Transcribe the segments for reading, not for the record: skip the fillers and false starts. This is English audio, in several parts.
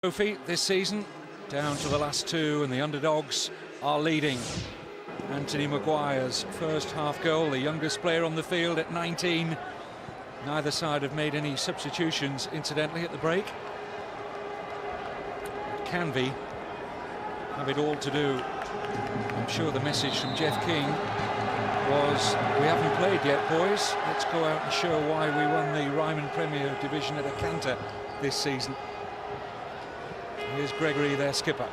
Trophy this season, down to the last two, and the underdogs are leading. Anthony Maguire's first half goal, the youngest player on the field at 19. Neither side have made any substitutions, incidentally, at the break. Canvey have it all to do. I'm sure the message from Jeff King was, we haven't played yet, boys. Let's go out and show why we won the Ryman Premier Division at a canter this season. Here's Gregory, their skipper.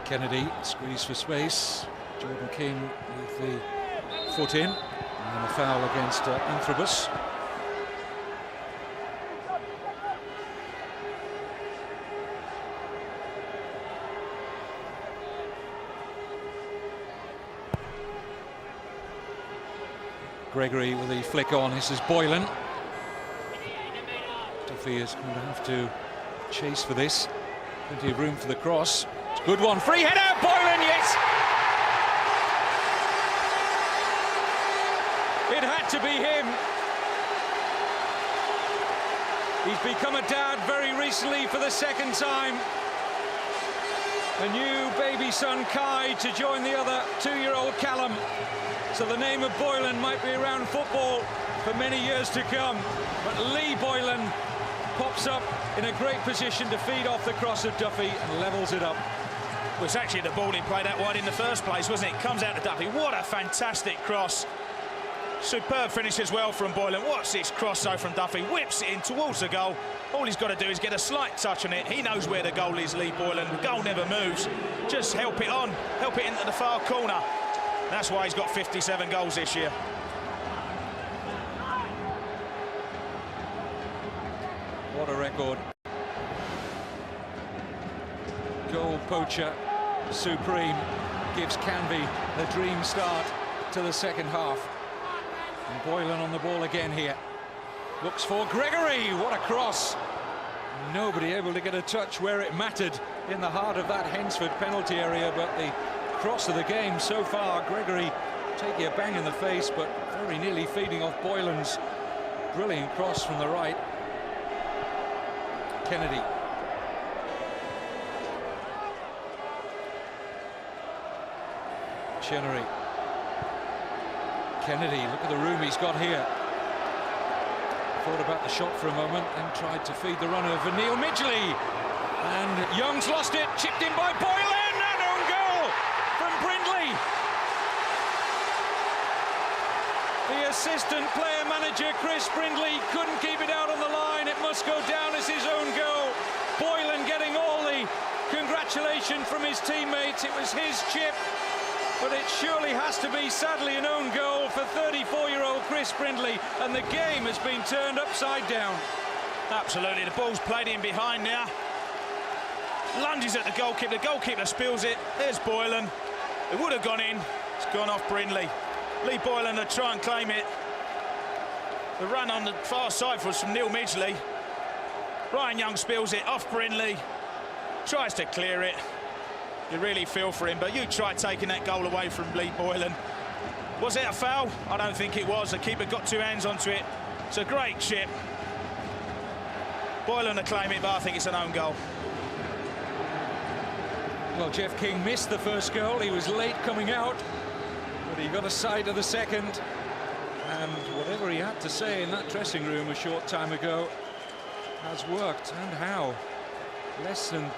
Kennedy, squeeze for space. Jordan King with the foot in. And a foul against Anthrobus. Gregory with the flick on. This is Boylan. Duffy is going to have to chase for this. Plenty of room for the cross. It's a good one. Free header. Boylan, yes! It had to be him. He's become a dad very recently for the second time. A new baby son, Kai, to join the other two-year-old Callum. So the name of Boylan might be around football for many years to come. But Lee Boylan pops up in a great position to feed off the cross of Duffy and levels it up. Well, it's actually the ball didn't play that wide in the first place, wasn't it? Comes out to Duffy. What a fantastic cross. Superb finish as well from Boylan. What's this cross though from Duffy? Whips it in towards the goal. All he's got to do is get a slight touch on it. He knows where the goal is, Lee Boylan. The goal never moves. Just help it on. Help it into the far corner. That's why he's got 57 goals this year. What a record. Goal poacher supreme gives Canvey a dream start to the second half. And Boylan on the ball again here. Looks for Gregory. What a cross. Nobody able to get a touch where it mattered in the heart of that Hensford penalty area, but the cross of the game so far. Gregory taking a bang in the face, but very nearly feeding off Boylan's brilliant cross from the right. Kennedy. Chenery. Kennedy, look at the room he's got here. Thought about the shot for a moment and tried to feed the runner for Neil Midgley. And Young's lost it, chipped in by Boylan. An own goal from Brindley. The assistant player manager, Chris Brindley, couldn't keep it out on the line. It must go down as his own goal. Boylan getting all the congratulations from his teammates. It was his chip, but it surely has to be, sadly, an own goal for 34-year-old Chris Brindley, and the game has been turned upside down. Absolutely, the ball's played in behind now. Lunges at the goalkeeper spills it. There's Boylan. It would have gone in. It's gone off Brindley. Lee Boylan to try and claim it. The run on the far side was from Neil Midgley. Ryan Young spills it off Brindley. Tries to clear it. You really feel for him, but you try taking that goal away from Lee Boylan. Was it a foul? I don't think it was. The keeper got two hands onto it. It's a great chip. Boylan to claim it, but I think it's an own goal. Well, Jeff King missed the first goal. He was late coming out, but he got a sight of the second. And whatever he had to say in that dressing room a short time ago has worked. And how? Less than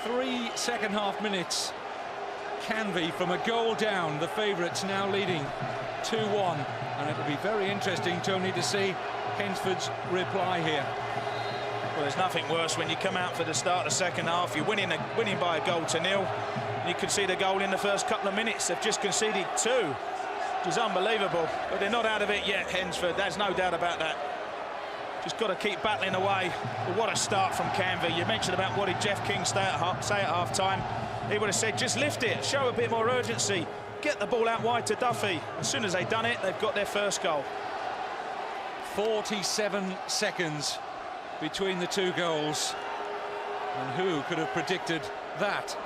3 second-half minutes. Canvey from a goal down. The favourites now leading 2-1. And it'll be very interesting, Tony, to see Hensford's reply here. Well, there's nothing worse when you come out for the start of the second half. You're winning by a goal to nil. You can see the goal in the first couple of minutes. They've just conceded 2, which is unbelievable. But they're not out of it yet, Hensford. There's no doubt about that. Just got to keep battling away. But what a start from Canvey. You mentioned about what did Jeff King say at half-time. He would have said, just lift it, show a bit more urgency, get the ball out wide to Duffy. As soon as they've done it, they've got their first goal. 47 seconds between the two goals. And who could have predicted that?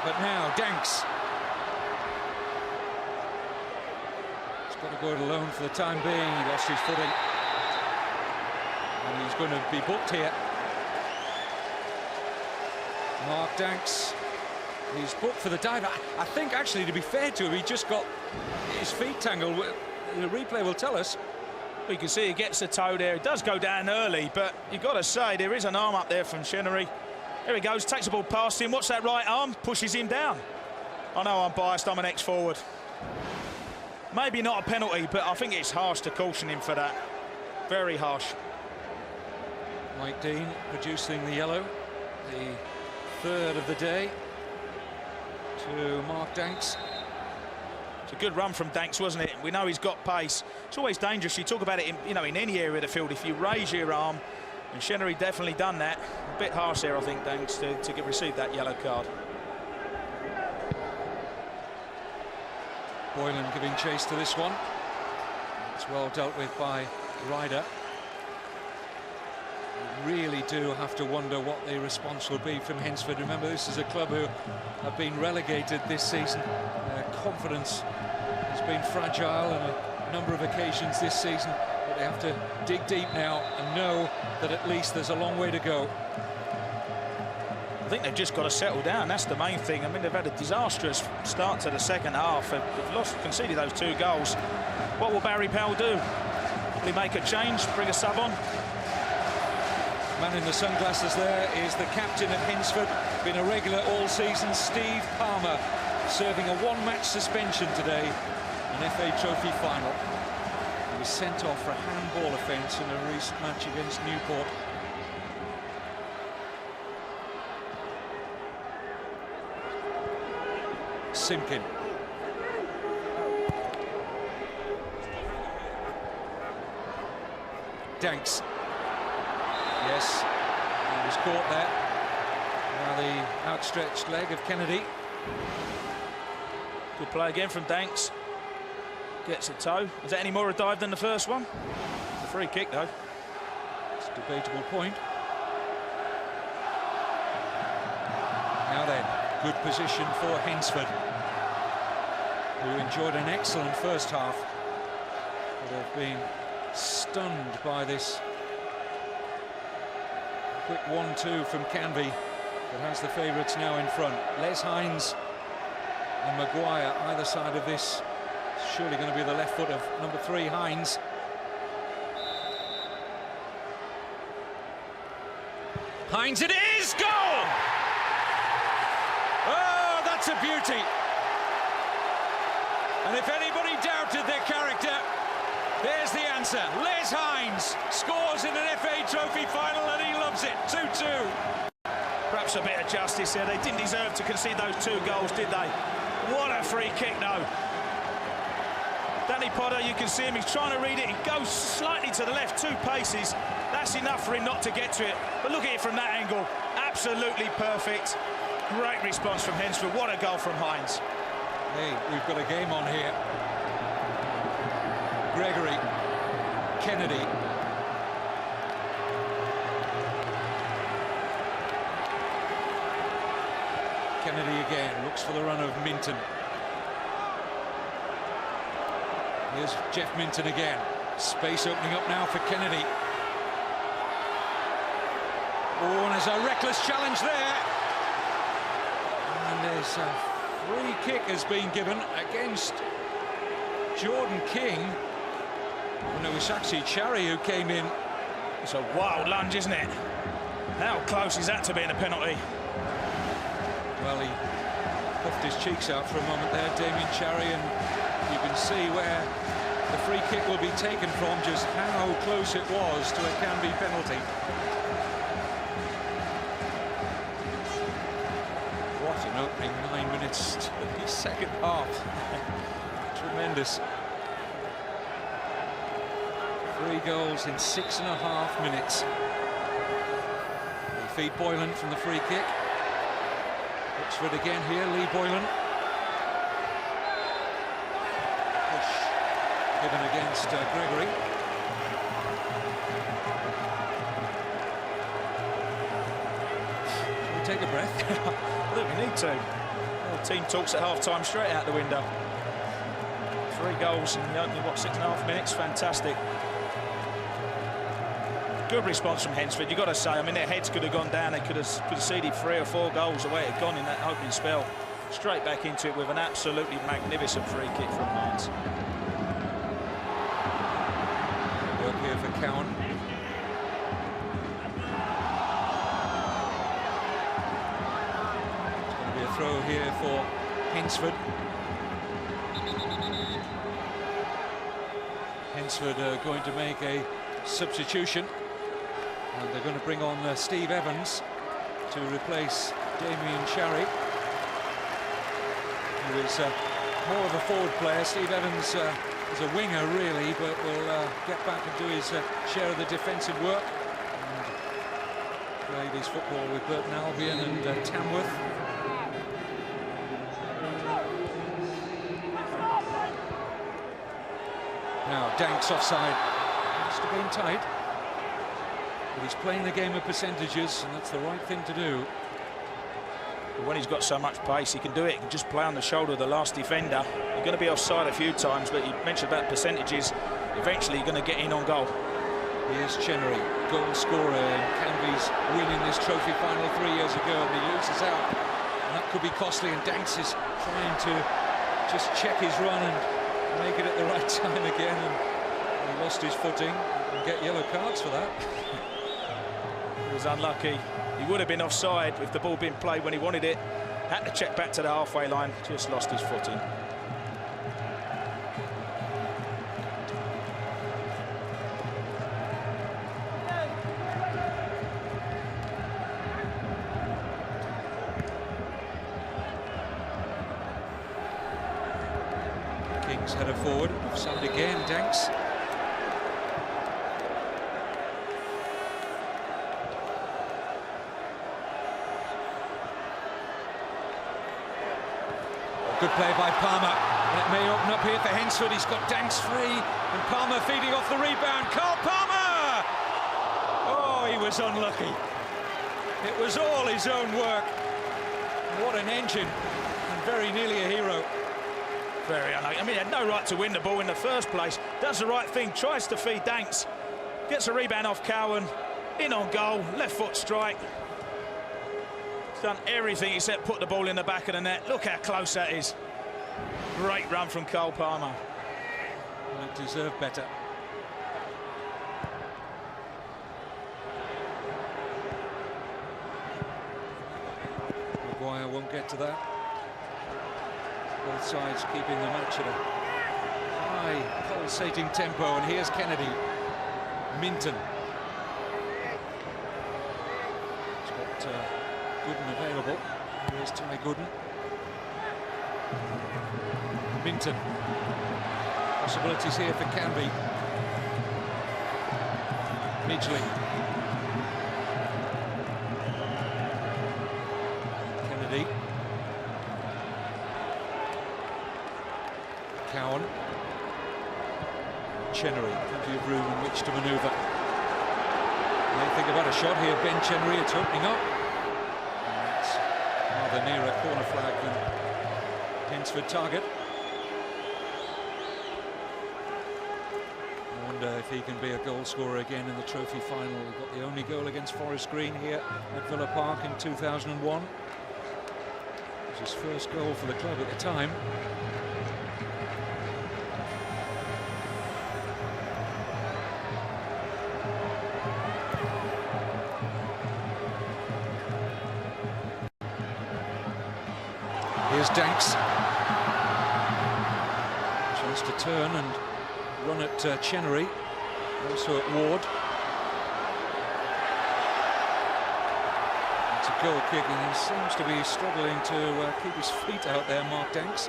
But now, Danks got to go it alone for the time being. He lost his footing. And he's going to be booked here. Mark Danks, he's booked for the dive. I think, actually, to be fair to him, he just got his feet tangled. The replay will tell us. You can see he gets the toe there. It does go down early, but you've got to say there is an arm up there from Chenery. There he goes, takes the ball past him. What's that right arm? Pushes him down. I know I'm biased, I'm an ex-forward. Maybe not a penalty, but I think it's harsh to caution him for that. Very harsh. Mike Dean producing the yellow, the third of the day, to Mark Danks. It's a good run from Danks, wasn't it? We know he's got pace. It's always dangerous. You talk about it in any area of the field. If you raise your arm, and Chenery definitely done that. A bit harsh there, I think, Danks, to receive that yellow card. Boylan giving chase to this one. It's well dealt with by Ryder. You really do have to wonder what the response will be from Hensford. Remember, this is a club who have been relegated this season. Their confidence has been fragile on a number of occasions this season, but they have to dig deep now and know that at least there's a long way to go. I think they've just got to settle down. That's the main thing. I mean, they've had a disastrous start to the second half. They've conceded those 2 goals. What will Barry Powell do? Will he make a change, bring a sub on? Man in the sunglasses there is the captain at Hensford, been a regular all season, Steve Palmer, serving a 1-match suspension today, an FA Trophy final. He was sent off for a handball offence in a recent match against Newport. Simpkin. Danks. Yes, he was caught there by the outstretched leg of Kennedy. Good play again from Danks. Gets a toe. Is that any more a dive than the first one? It's a free kick, though. It's a debatable point. Now then, good position for Hensford, who enjoyed an excellent first half, but have been stunned by this quick 1-2 from Canvey that has the favourites now in front. Les Hines and Maguire either side of this. Surely going to be the left foot of number 3, Hines. Hines, it is! Goal! Oh, that's a beauty. And if anybody doubted their character, there's the answer. Les Hines scores in an FA Trophy final and he loves it. 2-2. Perhaps a bit of justice there. They didn't deserve to concede those 2 goals, did they? What a free kick, though. Danny Potter, you can see him, he's trying to read it. He goes slightly to the left, 2 paces. That's enough for him not to get to it. But look at it from that angle. Absolutely perfect. Great response from Hensford. What a goal from Hines. Hey, we've got a game on here. Gregory, Kennedy. Kennedy again, looks for the run of Minton. Here's Jeff Minton again. Space opening up now for Kennedy. Oh, and there's a reckless challenge there. And there's a free kick has been given against Jordan King. And it was actually Cherry who came in. It's a wild lunge, isn't it? How close is that to being a penalty? Well, he puffed his cheeks out for a moment there, Damien Cherry, and you can see where the free kick will be taken from, just how close it was to a Canvey penalty. What an opening 9 minutes to the second half. Tremendous. 3 goals in 6.5 minutes. They feed Boylan from the free kick. Oxford again here, Lee Boylan. Push given against Gregory. Shall we take a breath? I think we need to. The team talks at half-time straight out the window. 3 goals in the opening, what, 6.5 minutes? Fantastic. Good response from Hensford, you've got to say. I mean, their heads could have gone down. They could have conceded 3 or 4 goals the way it had gone in that opening spell. Straight back into it with an absolutely magnificent free kick from Mainz. Work here for Cowan. It's going to be a throw here for Hensford. Hensford are going to make a substitution, and they're going to bring on Steve Evans to replace Damien Cherry, who is more of a forward player. Steve Evans is a winger really, but will get back and do his share of the defensive work. And played his football with Burton Albion and Tamworth. Now Danks offside. Must have been tight, but he's playing the game of percentages, and that's the right thing to do. When he's got so much pace, he can do it. He can just play on the shoulder of the last defender. You're going to be offside a few times, but you mentioned about percentages. Eventually, you're going to get in on goal. Here's Chenery, goal scorer, and Canvey's winning this trophy final 3 years ago, and he loses out, and that could be costly. And Danks is trying to just check his run and make it at the right time again, and he lost his footing and get yellow cards for that. He was unlucky. He would have been offside if the ball been played when he wanted it. Had to check back to the halfway line, just lost his footing. Kings header forward, offside again, Danks. Good play by Palmer, and it may open up here for Hensford. He's got Danks free, and Palmer feeding off the rebound. Carl Palmer! Oh, he was unlucky. It was all his own work. What an engine, and very nearly a hero. Very unlucky. I mean, he had no right to win the ball in the first place. Does the right thing, tries to feed Danks. Gets a rebound off Cowan. In on goal, left foot strike. Done everything except put the ball in the back of the net. Look how close that is. Great run from Cole Palmer. Well, it deserved better. Maguire won't get to that. Both sides keeping the match at a high pulsating tempo, and here's Kennedy. Minton. He's got Gooden available. Here's Ty Gooden. Minton. Possibilities here for Canvey. Midgley. Kennedy. Cowan. Chenery. Plenty of room in which to manoeuvre. They think about a shot here. Ben Chenery, it's opening up. Rather near a corner flag than Hensford target. I wonder if he can be a goal scorer again in the trophy final. He got the only goal against Forest Green here at Villa Park in 2001. It was his first goal for the club at the time. Here's Danks. Chance to turn and run at Chenery, also at Ward. It's a goal kick, and he seems to be struggling to keep his feet out there, Mark Danks.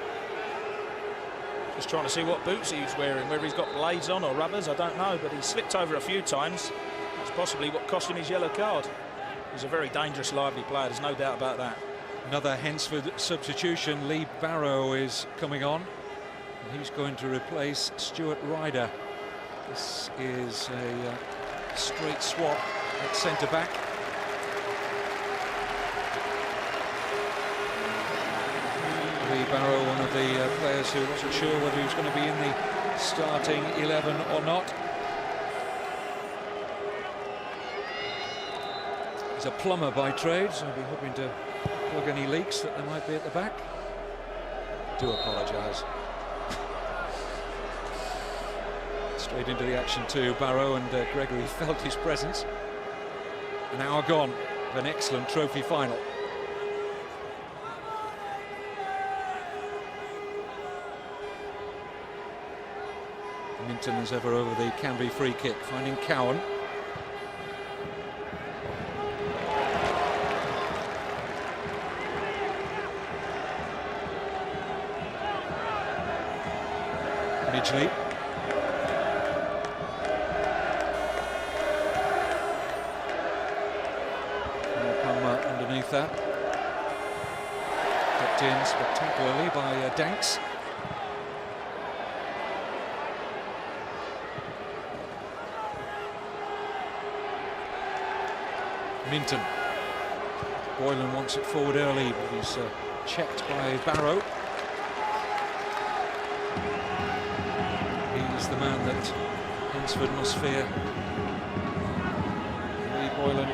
Just trying to see what boots he's wearing, whether he's got blades on or rubbers, I don't know, but he slipped over a few times. That's possibly what cost him his yellow card. He's a very dangerous, lively player, there's no doubt about that. Another Hensford substitution. Lee Barrow is coming on. He's going to replace Stuart Ryder. This is a straight swap at centre-back. Lee Barrow, one of the players who wasn't sure whether he was going to be in the starting 11 or not. He's a plumber by trade, so I'll be hoping to plug any leaks that there might be at the back. I do apologise. Straight into the action too, Barrow, and Gregory felt his presence. An hour gone of an excellent trophy final. Minton is ever over the Canvey free kick, finding Cowan. Midgley. Palmer underneath that. Tucked in spectacularly by Danks. Minton. Boylan wants it forward early, but he's checked by Barrow. He's the man that Hinsford must fear. Lee Boylan.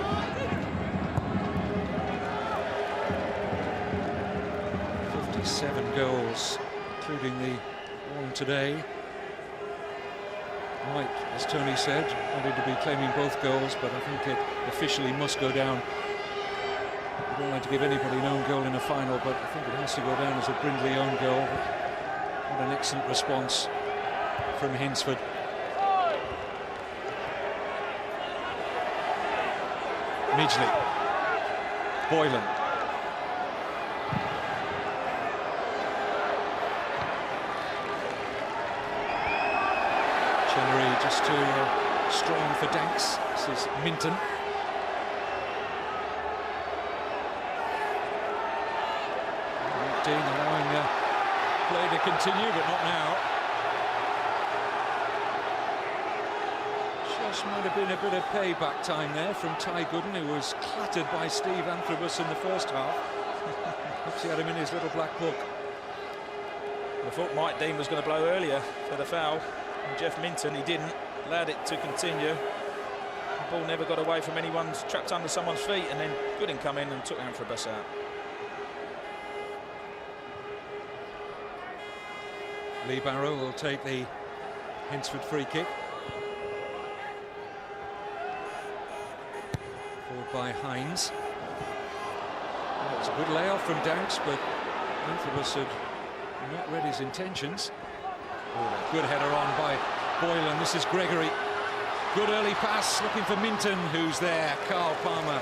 Goals, including the one today. Might, as Tony said, wanted to be claiming both goals, but I think it officially must go down. We don't like to give anybody an own goal in a final, but I think it has to go down as a Brindley own goal. What an excellent response from Hinsford. Midgley. Boylan. Just too strong for Danks. This is Minton. Dean allowing play to continue, but not now. Just might have been a bit of payback time there from Ty Gooden, who was clattered by Steve Anthrobus in the first half. Perhaps he had him in his little black book. I thought Mike Dean was going to blow earlier for the foul. And Jeff Minton, he didn't, allowed it to continue. The ball never got away from anyone's, trapped under someone's feet, and then Gooden come in and took Anthrobus out. Lee Barrow will take the Hinsford free kick. Forward by Hines. Well, it's a good layoff from Danks, but Anthrobus had not read his intentions. Oh, good header on by Boylan. This is Gregory. Good early pass, looking for Minton, who's there. Carl Palmer.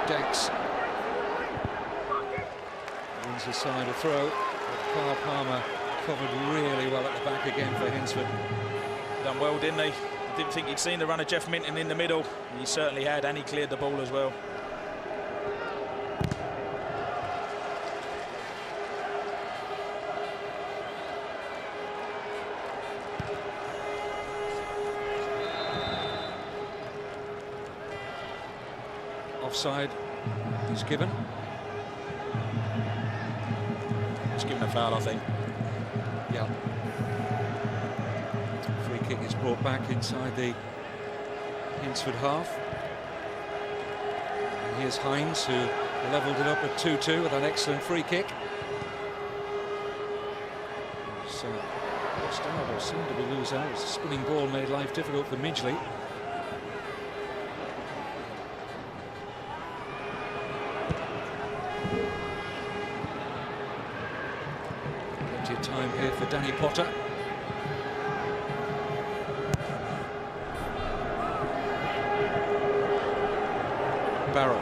Danks wins aside a throw. But Carl Palmer covered really well at the back again for Hinsford. Done well, didn't he? I didn't think he'd seen the run of Jeff Minton in the middle. He certainly had, and he cleared the ball as well. Offside is given. It's given a foul, I think. Yeah. Free kick is brought back inside the Hinsford half. And here's Hines, who levelled it up at 2-2 with an excellent free kick. So, Gustavo seemed to be losing out. A spinning ball made life difficult for Midgley. Plenty of time here for Danny Potter. Barrow.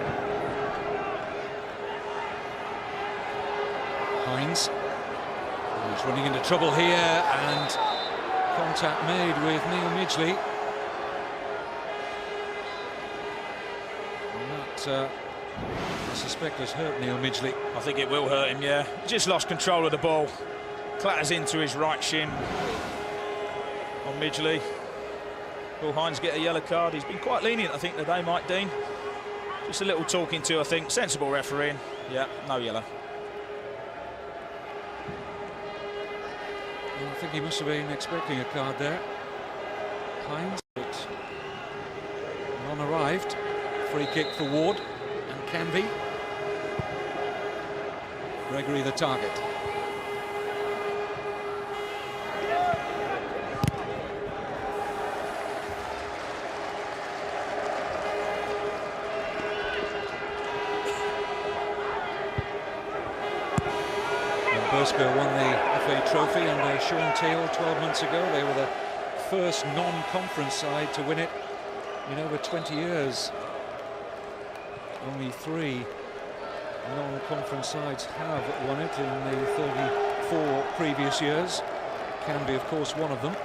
Hines. He's running into trouble here, and contact made with Neil Midgley. And that, I suspect, has hurt Neil Midgley. I think it will hurt him, yeah. Just lost control of the ball. Clatters into his right shin on Midgley. Will Hines get a yellow card? He's been quite lenient, I think, today, Mike Dean. Just a little talking to, I think. Sensible refereeing. Yeah, no yellow. Well, I think he must have been expecting a card there. Hines, but none arrived. Free kick for Ward and Canvey. Gregory the target. Bursker won the FA Trophy under Sean Teal 12 months ago. They were the first non-conference side to win it in over 20 years. Only 3 non-conference sides have won it in the 34 previous years. Canvey, of course, one of them.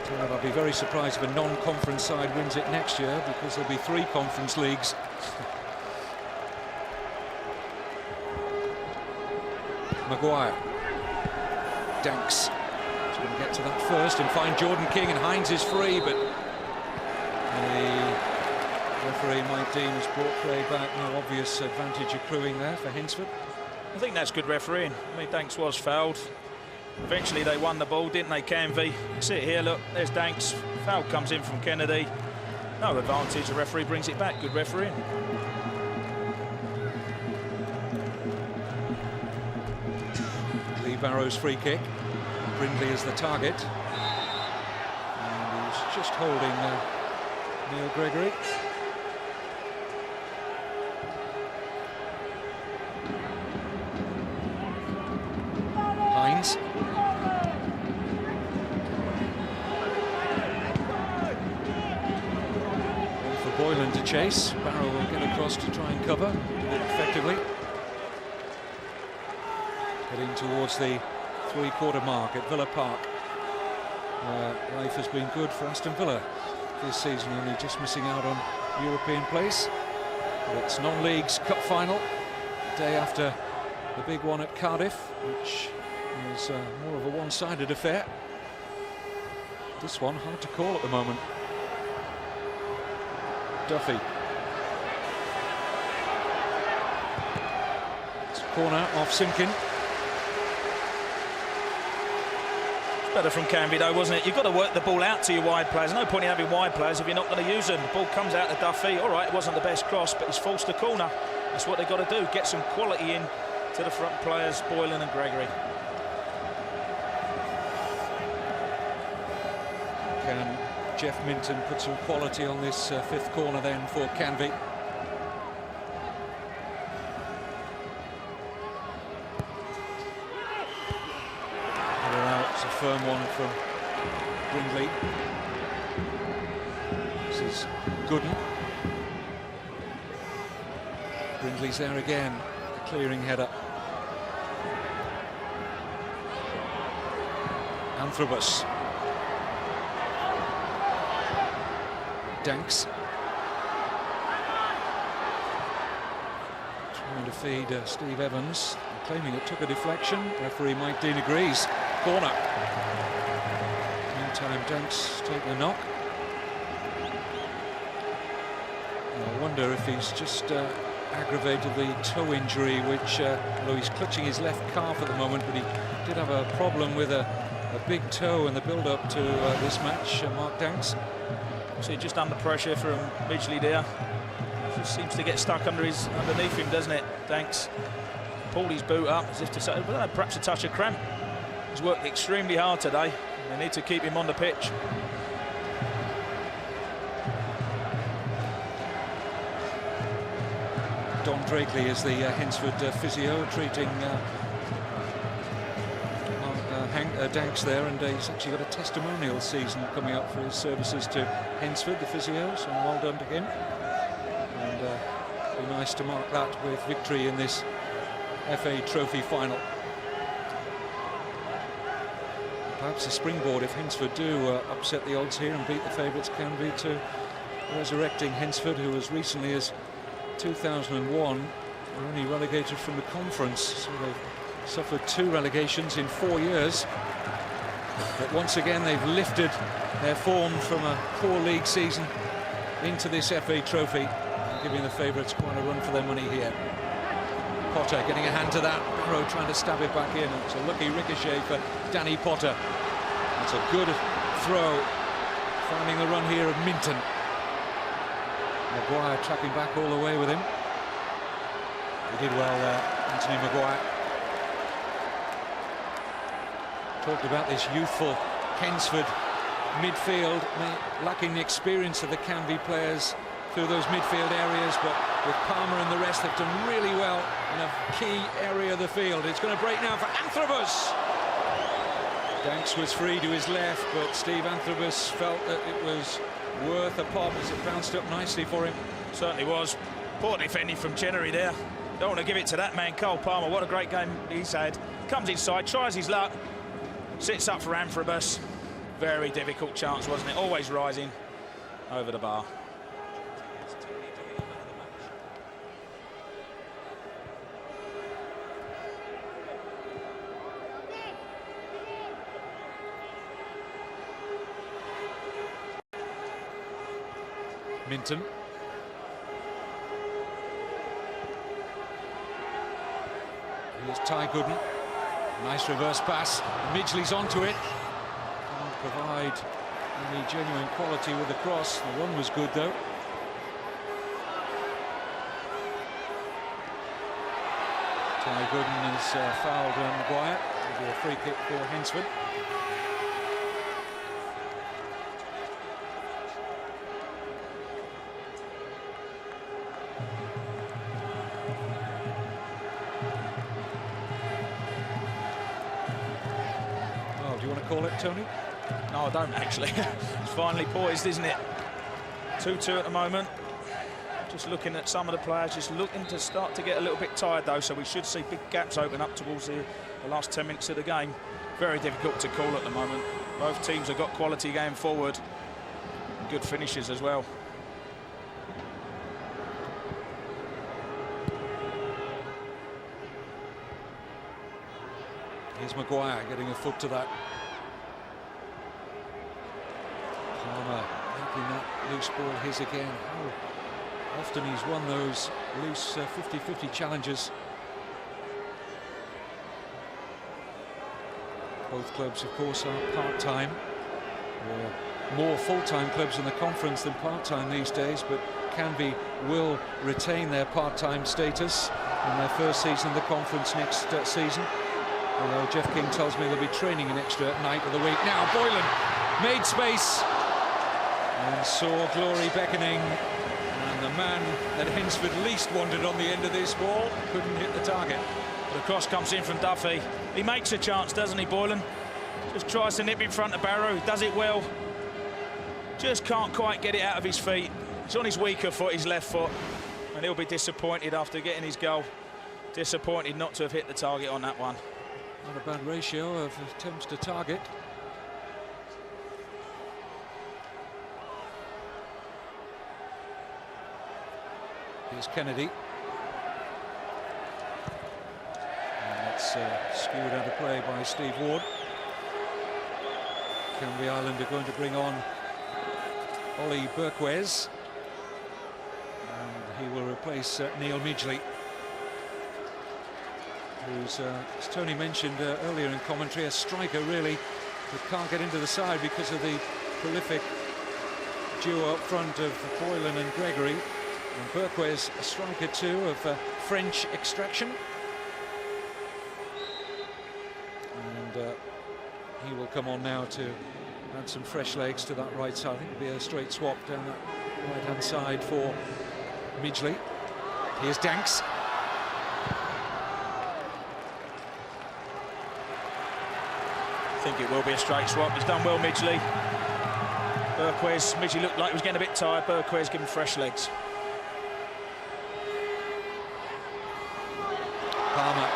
So I'd be very surprised if a non-conference side wins it next year, because there'll be 3 conference leagues. Maguire. Danks. He's going to get to that first and find Jordan King, and Hines is free, but the referee, Mike Dean, has brought play back. No obvious advantage accruing there for Hensford. I think that's good refereeing. I mean, Danks was fouled. Eventually they won the ball, didn't they, Canvey? See it here, look, there's Danks. Foul comes in from Kennedy. No advantage, the referee brings it back. Good refereeing. Barrow's free kick. Brindley is the target. And he's just holding Neil Gregory. Hines. For Boylan to chase. Barrow will get across to try and cover effectively. Heading towards the 3-quarter mark at Villa Park. Life has been good for Aston Villa this season, only just missing out on European place. But it's non-leagues cup final, the day after the big one at Cardiff, which was more of a one-sided affair. This one hard to call at the moment. Duffy. It's a corner off Simkin. Better from Canvey though, wasn't it? You've got to work the ball out to your wide players. No point in having wide players if you're not going to use them. The ball comes out to Duffy. All right, it wasn't the best cross, but he's forced the corner. That's what they've got to do. Get some quality in to the front players, Boylan and Gregory. Can Jeff Minton put some quality on this 5th corner then for Canvey? It's a firm one from Brindley. This is Gooden. Brindley's there again, the clearing header. Anthrobus. Danks. Trying to feed Steve Evans, claiming it took a deflection. Referee Mike Dean agrees. Corner. Meantime, Danks take the knock. I wonder if he's just aggravated the toe injury, which, although he's clutching his left calf at the moment, but he did have a problem with a big toe in the build-up to this match, Mark Danks. See, just under pressure from Midgley there. Just seems to get stuck underneath him, doesn't it, Danks? Pulled his boot up as if to say, well, perhaps a touch of cramp. He's worked extremely hard today. They need to keep him on the pitch. Don Drakeley is the Hensford physio, treating Danks there, and he's actually got a testimonial season coming up for his services to Hensford, the physio, so well done to him. And it'd be nice to mark that with victory in this FA Trophy final. Perhaps a springboard if Hensford do upset the odds here and beat the favourites Canvey, to resurrecting Hensford, who as recently as 2001 were only relegated from the conference, so they've suffered 2 relegations in 4 years. But once again, they've lifted their form from a poor league season into this FA Trophy, giving the favourites quite a run for their money here. Potter getting a hand to that. Barrow trying to stab it back in. It's a lucky ricochet for Danny Potter. It's a good throw, finding the run here of Minton. Maguire tracking back all the way with him. He did well there, Anthony Maguire. Talked about this youthful Hensford midfield, lacking the experience of the Canvey players through those midfield areas, but with Palmer and the rest, they've done really well in a key area of the field. It's going to break now for Anthrobus. Danks was free to his left, but Steve Anthrobus felt that it was worth a pop as it bounced up nicely for him. Certainly was. Poor defending from Chenery there. Don't want to give it to that man, Cole Palmer. What a great game he's had. Comes inside, tries his luck, sits up for Anthrobus. Very difficult chance, wasn't it? Always rising over the bar. Minton. Here's Ty Gooden. Nice reverse pass. Midgley's onto it. Can't provide any genuine quality with the cross. The run was good though. Ty Gooden has fouled Maguire. It'll be a free kick for Hensford. Call it, Tony? No, I don't actually. It's finally poised, isn't it? 2-2 at the moment. Just looking at some of the players, just looking to start to get a little bit tired though, so we should see big gaps open up towards the last 10 minutes of the game. Very difficult to call at the moment. Both teams have got quality going forward. Good finishes as well. Here's Maguire getting a foot to that. Palmer making that loose ball his again. How often he's won those loose 50-50 challenges. Both clubs, of course, are part-time. More full-time clubs in the conference than part-time these days, but Canvey will retain their part-time status in their first season of the conference next season. Although Jeff King tells me they'll be training an extra night of the week. Now Boylan made space and saw glory beckoning, and the man that Hensford least wanted on the end of this ball couldn't hit the target. The cross comes in from Duffy. He makes a chance, doesn't he, Boylan? Just tries to nip in front of Barrow. Does it well. Just can't quite get it out of his feet. It's on his weaker foot, his left foot, and he'll be disappointed after getting his goal. Disappointed not to have hit the target on that one. Not a bad ratio of attempts to target. Here's Kennedy. And that's skewed out of play by Steve Ward. Canvey Island are going to bring on Ollie Berquez. And he will replace Neil Midgley, who's, as Tony mentioned earlier in commentary, a striker really, but can't get into the side because of the prolific duo up front of Boylan and Gregory. And Berquez, a striker too, of French extraction. And he will come on now to add some fresh legs to that right side. I think it'll be a straight swap down that right-hand side for Midgley. Here's Danks. I think it will be a straight swap. He's done well, Midgley. Berquez, Midgley looked like he was getting a bit tired. Berquez giving fresh legs. Palmer,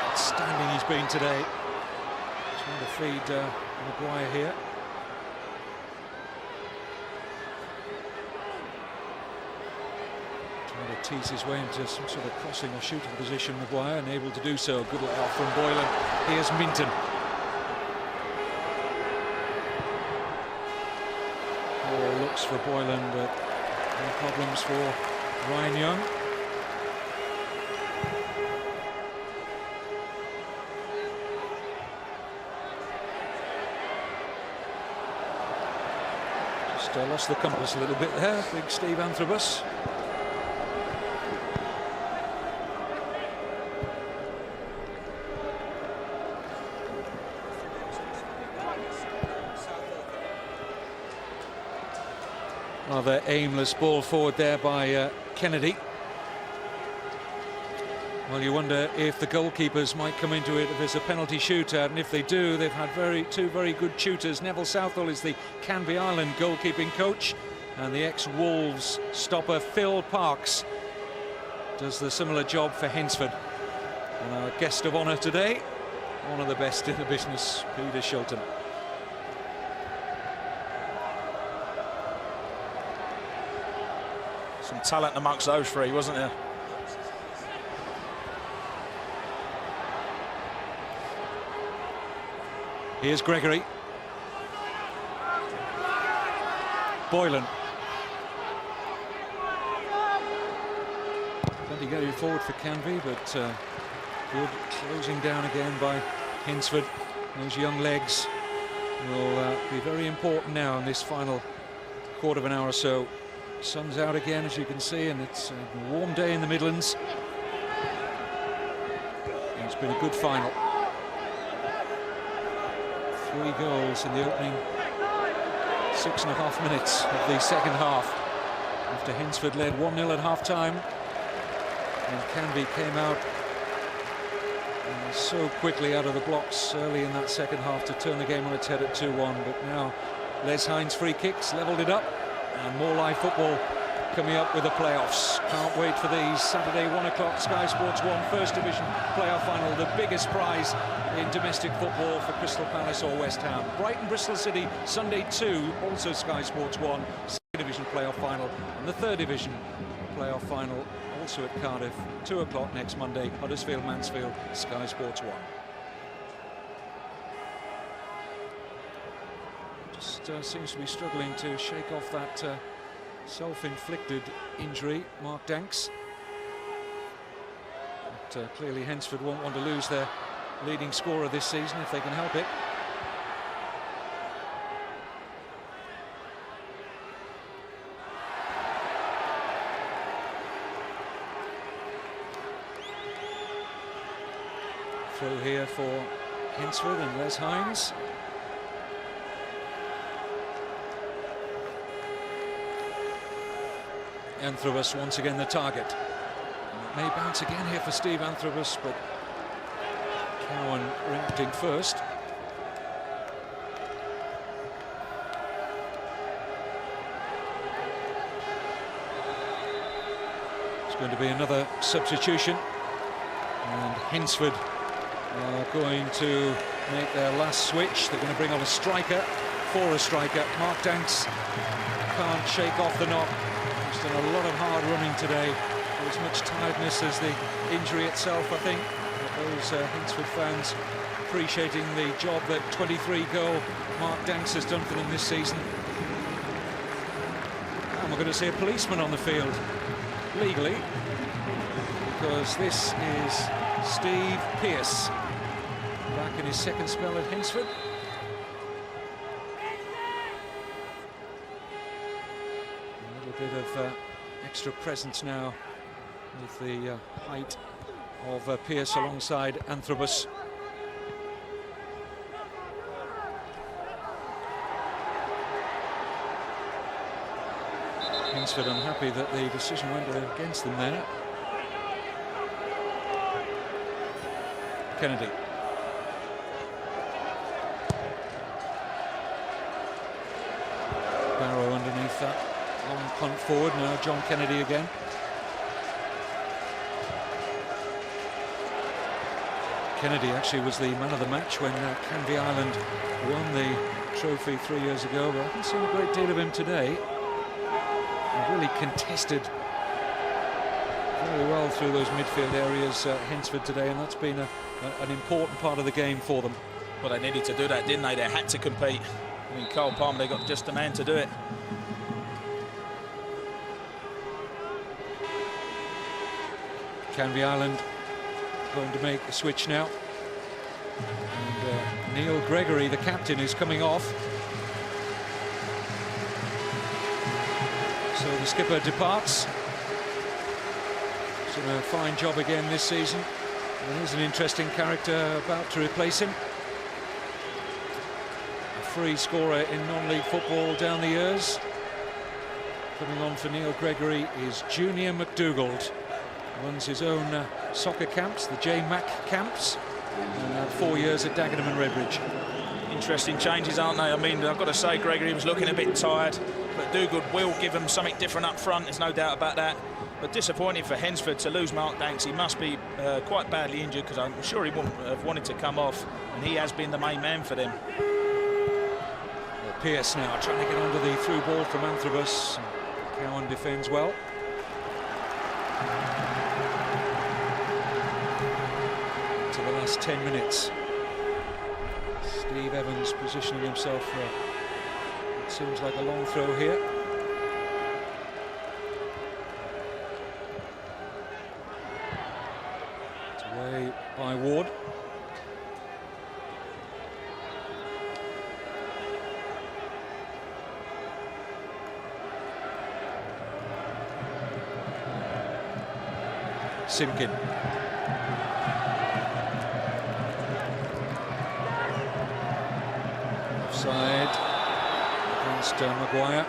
outstanding he's been today. Trying to feed Maguire here. Trying to tease his way into some sort of crossing or shooting position, Maguire, and able to do so. Good layoff from Boylan. Here's Minton. Looks for Boylan, but no problems for Ryan Young. Just lost the compass a little bit there, big Steve Anthrobus. Rather aimless ball forward there by Kennedy. Well, you wonder if the goalkeepers might come into it if there's a penalty shootout, and if they do, they've had two very good shooters. Neville Southall is the Canvey Island goalkeeping coach, and the ex-Wolves stopper Phil Parks does the similar job for Hensford. And our guest of honour today, one of the best in the business, Peter Shilton. Some talent amongst those three, wasn't there? Here's Gregory. Boylan. Plenty going forward for Canvey, but good closing down again by Hensford. Those young legs will be very important now in this final quarter of an hour or so. Sun's out again, as you can see, and it's a warm day in the Midlands. And it's been a good final. 3 goals in the opening 6.5 minutes of the second half, after Hensford led 1-0 at half-time, and Canvey came out so quickly out of the blocks early in that second half to turn the game on its head at 2-1. But now Les Hines' free kicks levelled it up, and more live football coming up with the playoffs. Can't wait for these. Saturday 1 o'clock, Sky Sports 1 First Division playoff final, the biggest prize in domestic football for Crystal Palace or West Ham. Brighton Bristol City Sunday 2, also Sky Sports 1 Second Division playoff final, and the Third Division playoff final also at Cardiff 2 o'clock next Monday. Huddersfield Mansfield, Sky Sports 1. Just seems to be struggling to shake off that self-inflicted injury, Mark Danks. But clearly Hensford won't want to lose their leading scorer this season if they can help it. Throw here for Hensford and Les Hines. Anthrobus once again the target. And it may bounce again here for Steve Anthrobus, but Cowan reacting first. It's going to be another substitution, and Hensford are going to make their last switch. They're going to bring on a striker, Mark Danks can't shake off the knock. He's done a lot of hard running today. There was much tiredness as the injury itself, I think. Those Hensford fans appreciating the job that 23-goal Mark Danks has done for them this season. And we're going to see a policeman on the field, legally, because this is Steve Pearce, back in his second spell at Hensford. A little bit of extra presence now with the height of Pearce alongside Anthrobus. Hensford unhappy that the decision went against them there. Kennedy. Barrow underneath that long punt forward. Now John Kennedy again. Kennedy actually was the man of the match when Canvey Island won the trophy 3 years ago, but I haven't seen a great deal of him today. He really contested very well through those midfield areas, Hensford today, and that's been an important part of the game for them. Well, they needed to do that, didn't they? They had to compete. I mean, Cole Palmer, they got just a man to do it. Canvey Island going to make a switch now. And Neil Gregory, the captain, is coming off. So the skipper departs. He's done a fine job again this season. And here's an interesting character about to replace him. A free scorer in non-league football down the years. Coming on for Neil Gregory is Junior McDougald. Runs his own soccer camps, the J Mac camps. 4 years at Dagenham and Redbridge. Interesting changes, aren't they? I mean, I've got to say, Gregory was looking a bit tired. McDougald will give him something different up front, there's no doubt about that. But disappointing for Hensford to lose Mark Danks. He must be quite badly injured, because I'm sure he wouldn't have wanted to come off, and he has been the main man for them. Pearce now trying to get onto the through ball from Anthrobus. Cowan defends well. To the last 10 minutes. Steve Evans positioning himself for it seems like a long throw here. It's away by Ward. Simpkin. Offside against Maguire.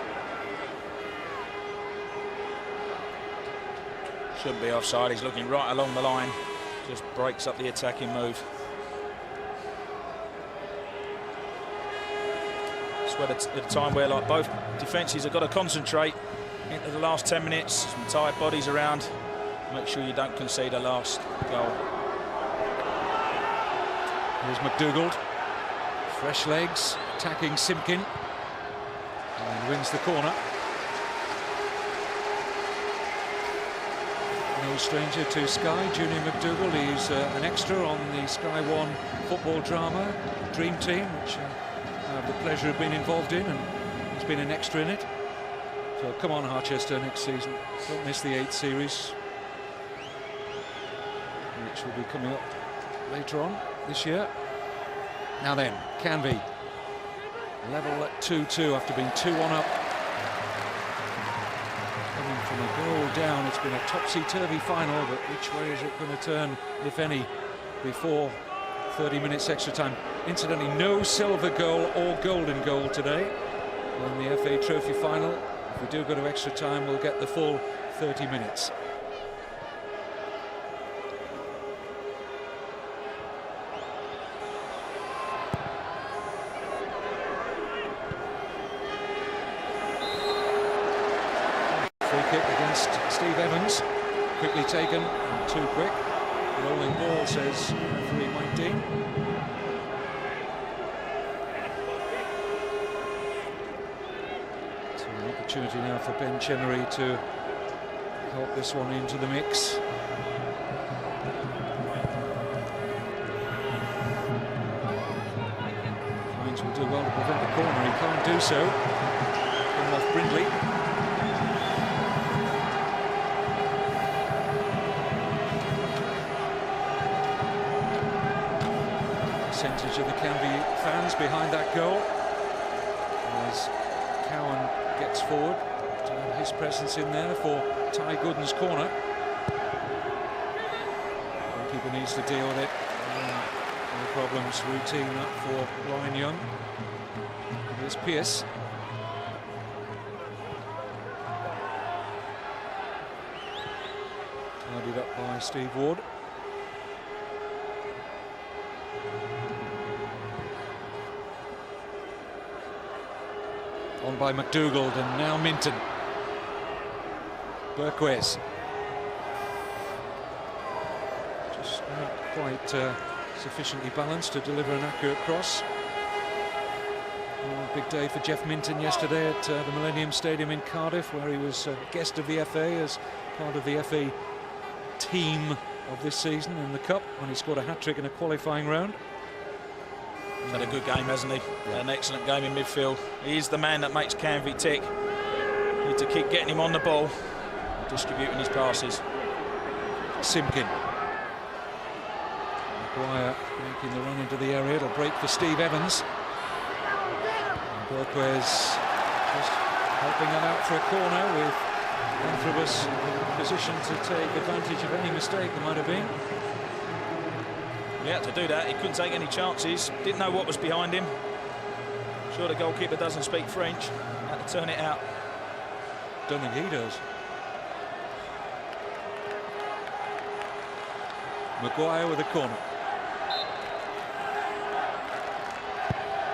Shouldn't be offside, he's looking right along the line. Just breaks up the attacking move. It's at a time where like both defences have got to concentrate into the last 10 minutes. Some tired bodies around. Make sure you don't concede a last goal. Here's McDougald. Fresh legs, attacking Simpkin. And wins the corner. No stranger to Sky, Junior McDougald. He's an extra on the Sky One football drama Dream Team, which I have the pleasure of being involved in, and he's been an extra in it. So come on, Harchester, next season. Don't miss the 8th series, which will be coming up later on this year. Now then, Canvey level at 2-2 after being 2-1 up. Coming from a goal down, it's been a topsy-turvy final, but which way is it going to turn, if any, before 30 minutes extra time? Incidentally, no silver goal or golden goal today in the FA Trophy final. If we do go to extra time, we'll get the full 30 minutes. Steve Evans, quickly taken and too quick. Rolling ball, says referee Mike Dean. So an opportunity now for Ben Chenery to help this one into the mix. Hines will do well to prevent the corner, he can't do so. Coming off Brindley. Percentage of the Canvey fans behind that goal as Cowan gets forward to have his presence in there for Ty Gooden's corner. Goalkeeper needs to deal with it. No problems, routine up for Ryan Young. Here's Pearce. Tidied up by Steve Ward. On by McDougald, and now Minton. Berquez. Just not quite sufficiently balanced to deliver an accurate cross. Oh, big day for Jeff Minton yesterday at the Millennium Stadium in Cardiff, where he was guest of the FA as part of the FA team of this season in the Cup, when he scored a hat-trick in a qualifying round. He's had a good game, hasn't he? Yeah. An excellent game in midfield. He's the man that makes Canvey tick. Need to keep getting him on the ball, distributing his passes. Simpkin. Maguire making the run into the area. It'll break for Steve Evans. And Berquez just helping them out for a corner, with Anthropos positioned to take advantage of any mistake there might have been. Yeah, to do that, he couldn't take any chances. Didn't know what was behind him. Sure, the goalkeeper doesn't speak French. Had to turn it out. Don't think he does. Maguire with a corner.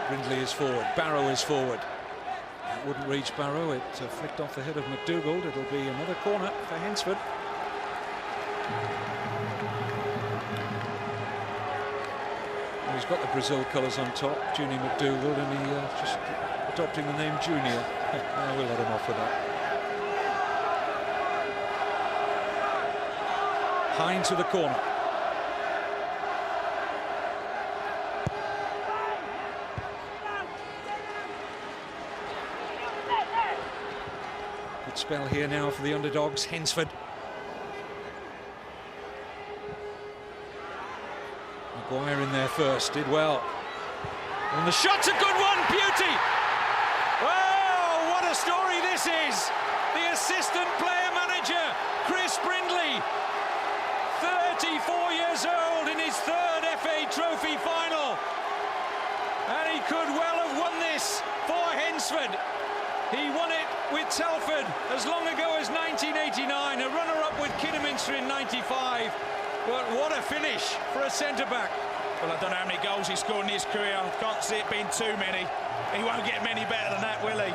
Brindley is forward. Barrow is forward. That wouldn't reach Barrow. It flicked off the head of McDougall. It'll be another corner for Hensford. Well, he's got the Brazil colours on top, Junior McDougall, and he just adopting the name Junior. We'll let him off with that. Hine to the corner. Good spell here now for the underdogs, Hensford. Maguire in there first, did well. And the shot's a good one, beauty! Oh, what a story this is! The assistant player manager, Chris Brindley, 34 years old in his third FA Trophy final. And he could well have won this for Hensford. He won it with Telford as long ago as 1989, a runner-up with Kidderminster in 95. But what a finish for a centre-back. Well, I don't know how many goals he's scored in his career. I can't see it being too many. He won't get many better than that, will he?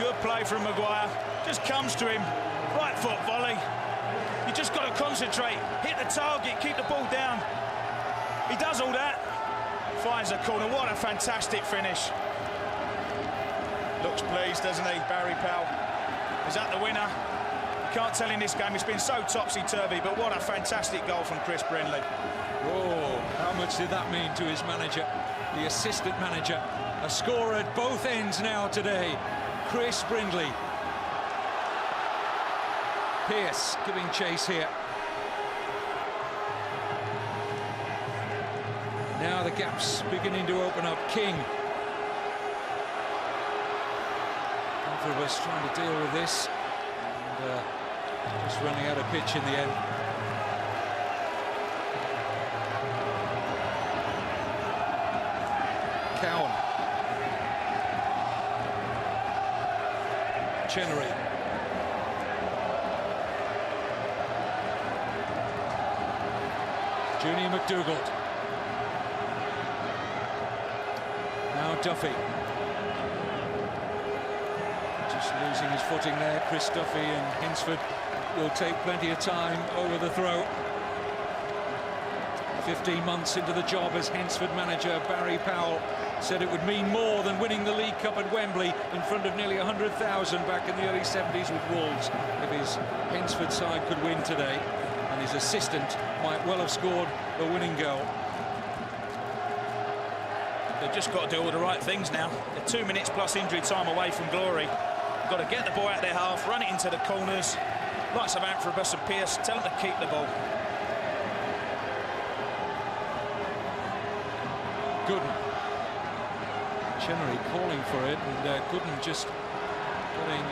Good play from Maguire. Just comes to him. Right foot volley. You just got to concentrate. Hit the target, keep the ball down. He does all that. Finds the corner. What a fantastic finish. Looks pleased, doesn't he, Barry Powell? Is that the winner? You can't tell in this game. It's been so topsy-turvy, but what a fantastic goal from Chris Brindley. Oh, how much did that mean to his manager, the assistant manager? A scorer at both ends now today, Chris Brindley. Pearce giving chase here. Now the gap's beginning to open up. King. Anthropos trying to deal with this. And just running out of pitch in the end. Cowan. Chenery. Junior McDougall. Now Duffy. Just losing his footing there, Chris Duffy, and Hensford will take plenty of time over the throw. 15 months into the job as Hensford manager, Barry Powell said it would mean more than winning the League Cup at Wembley in front of nearly 100,000 back in the early 70s with Wolves if his Hensford side could win today, and his assistant might well have scored a winning goal. They've just got to do all the right things now. They're 2 minutes plus injury time away from glory. Got to get the ball out their half, run it into the corners. Likes of Anthropos and Pearce, tell them to keep the ball. Gooden. Chenery calling for it, and Gooden just getting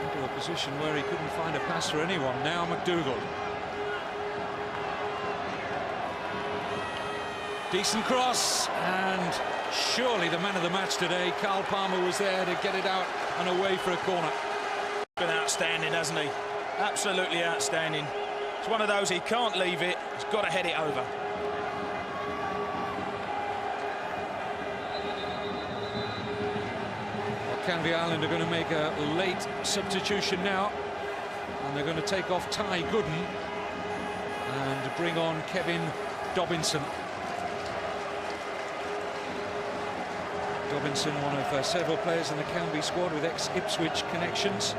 into a position where he couldn't find a pass for anyone. Now McDougall. Decent cross, and surely the man of the match today, Carl Palmer, was there to get it out and away for a corner. Been outstanding, hasn't he? Absolutely outstanding. It's one of those, he can't leave it, he's got to head it over. Canvey Island are going to make a late substitution now, and they're going to take off Ty Gooden and bring on Kevin Dobinson. Dobinson, one of several players in the Canvey squad with ex-Ipswich connections,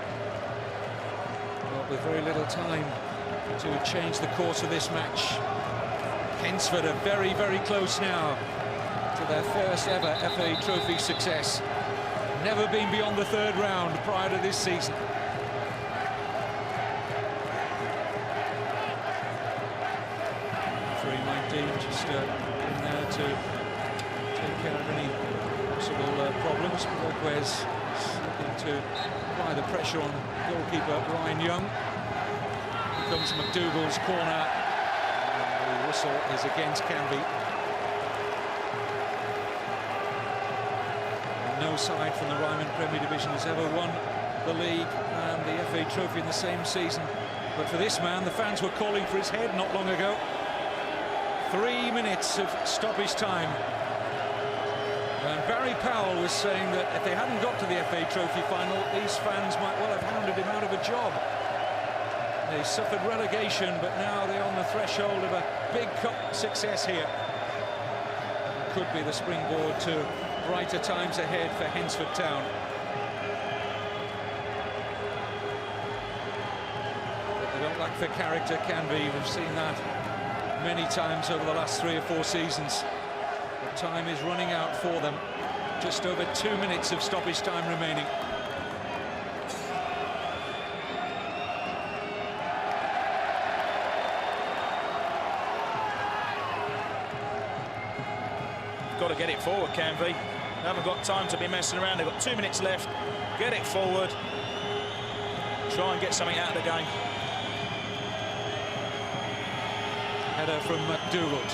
but with very little time to change the course of this match. Hensford are very, very close now to their first ever FA Trophy success. Never been beyond the third round prior to this season. Dean just in there to take care of any possible problems. Lopez is looking to apply the pressure on goalkeeper Ryan Young. Here comes McDougall's corner. And the whistle is against Canvey. No side from the Ryman Premier Division has ever won the league and the FA Trophy in the same season. But for this man, the fans were calling for his head not long ago. 3 minutes of stoppage time. And Barry Powell was saying that if they hadn't got to the FA Trophy final, these fans might well have hounded him out of a job. They suffered relegation, but now they're on the threshold of a big cup success here. It could be the springboard to brighter times ahead for Hednesford Town. But they don't lack for character, Canvey. We've seen that many times over the last 3 or 4 seasons. The time is running out for them. Just over 2 minutes of stoppage time remaining. Got to get it forward, Canvey. They haven't got time to be messing around. They've got 2 minutes left. Get it forward. Try and get something out of the game. Header from McDougall.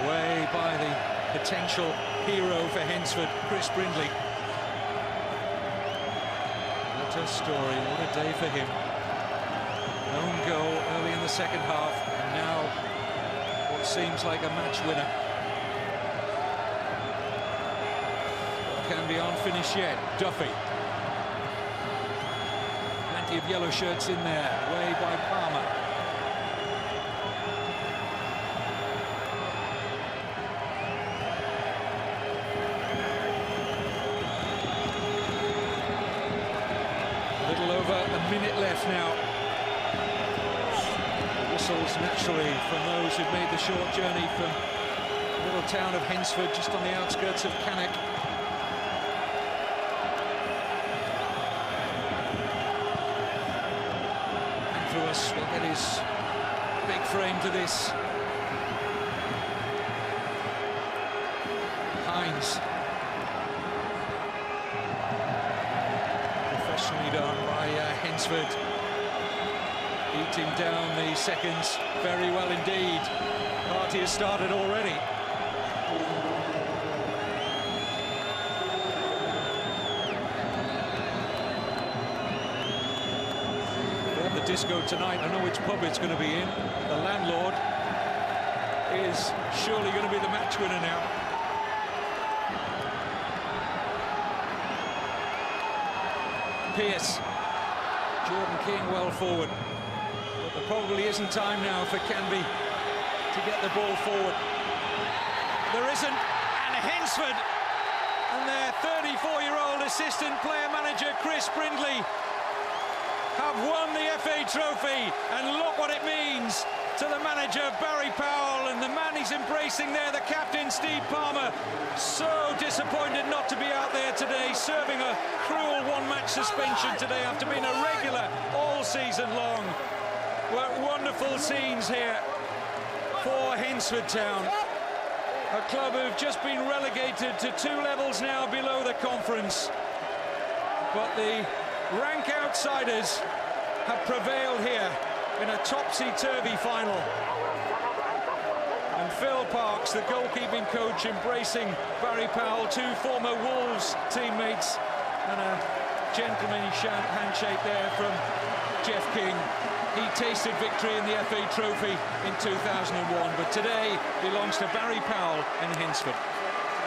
Away by the potential hero for Hednesford, Chris Brindley. What a story, what a day for him. Own goal early in the second half, and now what seems like a match winner. Can be unfinished yet. Duffy. Plenty of yellow shirts in there. Away by Palmer. A little over a minute left now. Whistles naturally from those who've made the short journey from the little town of Hednesford, just on the outskirts of Cannock. Will get his big frame to this. Hines. Professionally done by Hednesford. Eating down the seconds very well indeed. Party has started already. Disco tonight. I know which pub it's going to be in. The landlord is surely going to be the match winner now. Pearce. Jordan King well forward. But there probably isn't time now for Canvey to get the ball forward. There isn't. And Hednesford and their 34-year-old assistant player manager Chris Brindley have won the FA Trophy, and look what it means to the manager Barry Powell, and the man he's embracing there, the captain Steve Palmer. So disappointed not to be out there today, serving a cruel one-match suspension today after being a regular all season long. What wonderful scenes here for Hednesford Town, a club who've just been relegated to 2 levels now below the conference, but the rank outsiders have prevailed here in a topsy-turvy final. And Phil Parks, the goalkeeping coach, embracing Barry Powell, 2 former Wolves teammates, and a gentlemanly handshake there from Jeff King. He tasted victory in the FA Trophy in 2001, but today belongs to Barry Powell and Hednesford.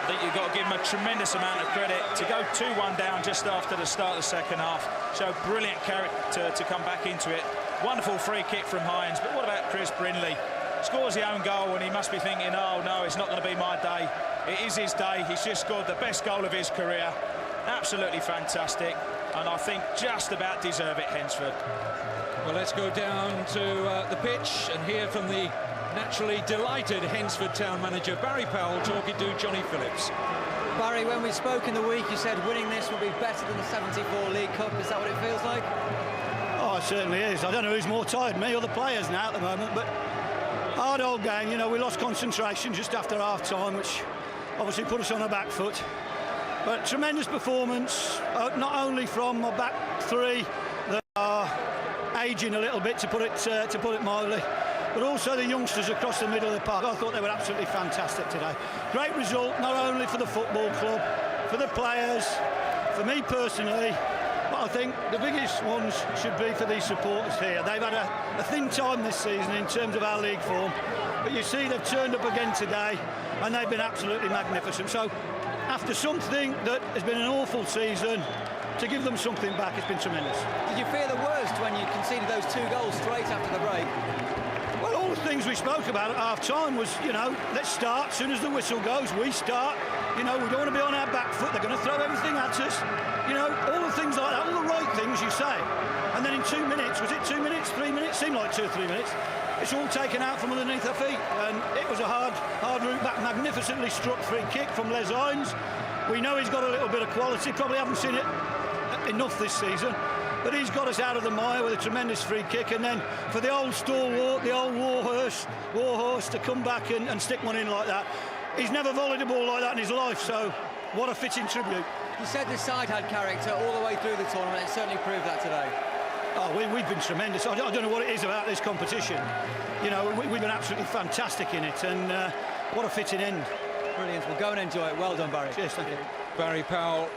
I think you've got to give him a tremendous amount of credit to go 2-1 down just after the start of the second half. Showed brilliant character to come back into it. Wonderful free kick from Hines, but what about Chris Brindley? Scores his own goal and he must be thinking, oh no, it's not going to be my day. It is his day. He's just scored the best goal of his career. Absolutely fantastic, and I think just about deserve it, Hednesford. Well, let's go down to the pitch and hear from the naturally delighted Hednesford Town manager Barry Powell talking to Johnny Phillips. Barry, when we spoke in the week, you said winning this would be better than the '74 League Cup. Is that what it feels like? Oh, it certainly is. I don't know who's more tired, me or the players now at the moment, but Hard old game, you know, we lost concentration just after half-time, which obviously put us on our back foot. But tremendous performance, not only from my back three that are aging a little bit, to put it mildly, but also the youngsters across the middle of the park. I thought they were absolutely fantastic today. Great result, not only for the football club, for the players, for me personally, but I think the biggest ones should be for these supporters here. They've had a thin time this season in terms of our league form, but you see they've turned up again today, and they've been absolutely magnificent. So after something that has been an awful season, to give them something back, it's been tremendous. Did you fear the worst when you conceded those 2 goals straight after the break? Well, all the things we spoke about at half-time was, you know, let's start. As soon as the whistle goes, we start. You know, we don't want to be on our back foot. They're going to throw everything at us. You know, all the things like that, all the right things you say. And then in 2 minutes, was it 2 minutes, 3 minutes? Seemed like 2 or 3 minutes. It's all taken out from underneath our feet. And it was a hard route back. Magnificently struck free kick from Les Hines. We know he's got a little bit of quality. Probably haven't seen it enough this season. But he's got us out of the mire with a tremendous free kick, and then for the old stalwart, the old warhorse to come back and stick one in like that. He's never volleyed a ball like that in his life, so what a fitting tribute. You said this side had character all the way through the tournament. It certainly proved that today. Oh, we've been tremendous. I don't know what it is about this competition. You know, we've been absolutely fantastic in it, and what a fitting end. Brilliant. Well, go and enjoy it. Well done, Barry. Cheers, thank you. Barry Powell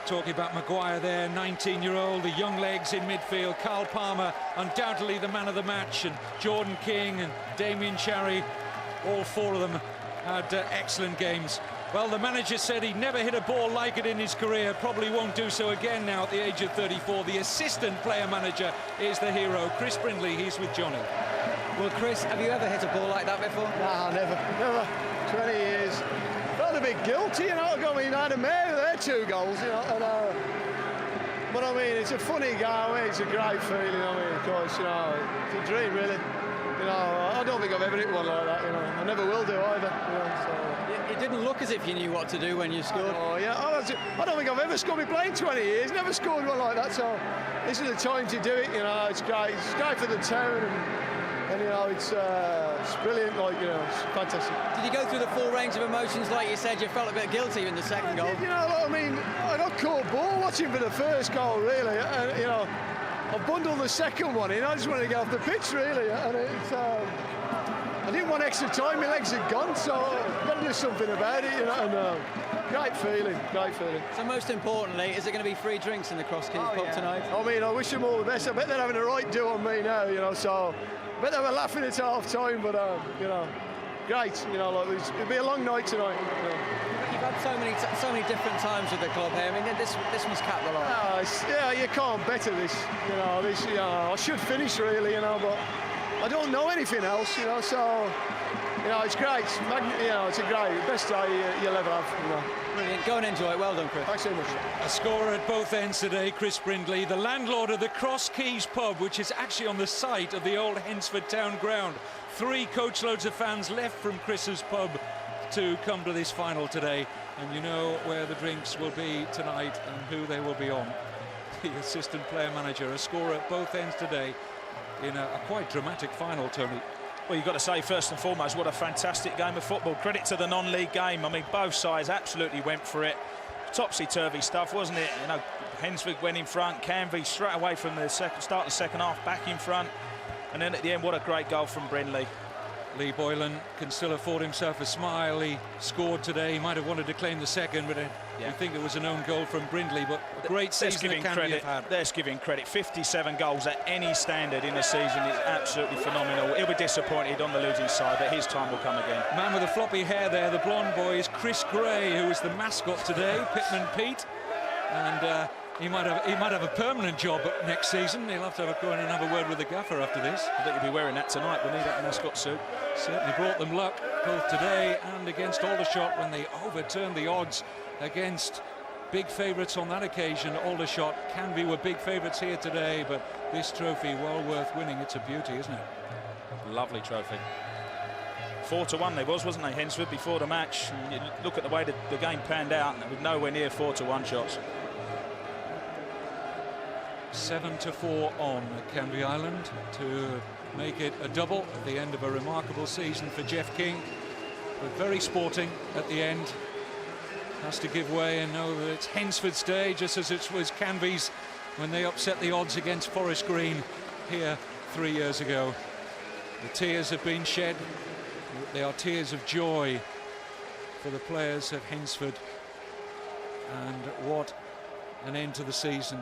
talking about Maguire there, 19-year-old, the young legs in midfield. Carl Palmer, undoubtedly the man of the match, and Jordan King and Damien Cherry, all 4 of them had excellent games. Well, the manager said he'd never hit a ball like it in his career, probably won't do so again now at the age of 34. The assistant player manager is the hero, Chris Brindley. He's with Johnny. Well, Chris, have you ever hit a ball like that before? Nah, never. 20 years. Felt a bit guilty, you know. I mean, I had a mare with their 2 goals, you know. And, but I mean, it's a funny game. It's a great feeling. I mean, of course, you know, it's a dream, really. You know, I don't think I've ever hit one like that. You know, I never will do either. You know, so. It didn't look as if you knew what to do when you scored. Oh yeah, I don't think I've ever scored. I've been playing 20 years, never scored one like that. So this is the time to do it. You know, it's great. It's great for the town, and you know, it's brilliant. Like, you know, it's fantastic. Did you go through the full range of emotions? Like you said, you felt a bit guilty in the second goal. You know, I mean, I got caught ball watching for the first goal, really. And, you know, I bundled the second one in. I just wanted to get off the pitch, really. And it's, I didn't want extra time. My legs had gone, so I've got to do something about it. You know, and great feeling. So most importantly, is it going to be free drinks in the Cross Keys pub tonight? I mean, I wish them all the best. I bet they're having a right do on me now. You know, so I bet they were laughing at half time, but you know, great. You know, like it'll be a long night tonight. You know. You've had so many different times with the club here. I mean, this must cap the lot. Yeah, you can't better this. You know, I should finish really. You know, but I don't know anything else. You know, so you know, it's great. You know, it's a great best day you'll ever have. You know. Brilliant. Go and enjoy it. Well done, Chris. Thanks so much. A scorer at both ends today, Chris Brindley, the landlord of the Cross Keys pub, which is actually on the site of the old Hensford Town ground. 3 coachloads of fans left from Chris's pub to come to this final today, and you know where the drinks will be tonight and who they will be on. The assistant player manager, a scorer at both ends today in a quite dramatic final, Tony. Well, you've got to say, first and foremost, what a fantastic game of football. Credit to the non-league game. I mean, both sides absolutely went for it. Topsy-turvy stuff, wasn't it? You know, Hensford went in front, Canvey straight away from the start of the second half, back in front. And then at the end, what a great goal from Brindley. Lee Boylan can still afford himself a smile. He scored today. He might have wanted to claim the second, but I think it was an own goal from Brindley. But a great season that Canvey have had. Let's give him credit. 57 goals at any standard in the season is absolutely phenomenal. He'll be disappointed on the losing side, but his time will come again. Man with the floppy hair there, the blonde boy, is Chris Gray, who is the mascot today, Pitmen Pete. And he might have a permanent job next season. He'll have to go in and have a word with the gaffer after this. I think he'll be wearing that tonight, wouldn't he, that mascot suit? Certainly brought them luck, both today and against Aldershot, when they overturned the odds against big favourites on that occasion. Aldershot, Canvey were big favourites here today, but this trophy, well worth winning. It's a beauty, isn't it? Lovely trophy. 4-1 they wasn't they, Hensford, before the match? And you look at the way the game panned out, and it was nowhere near 4-1 shots. 7-4 on Canvey Island to make it a double at the end of a remarkable season for Jeff King, but very sporting at the end. Has to give way and know that it's Hensford's day, just as it was Canvey's when they upset the odds against Forest Green here 3 years ago. The tears have been shed. They are tears of joy for the players of Hensford. And what an end to the season.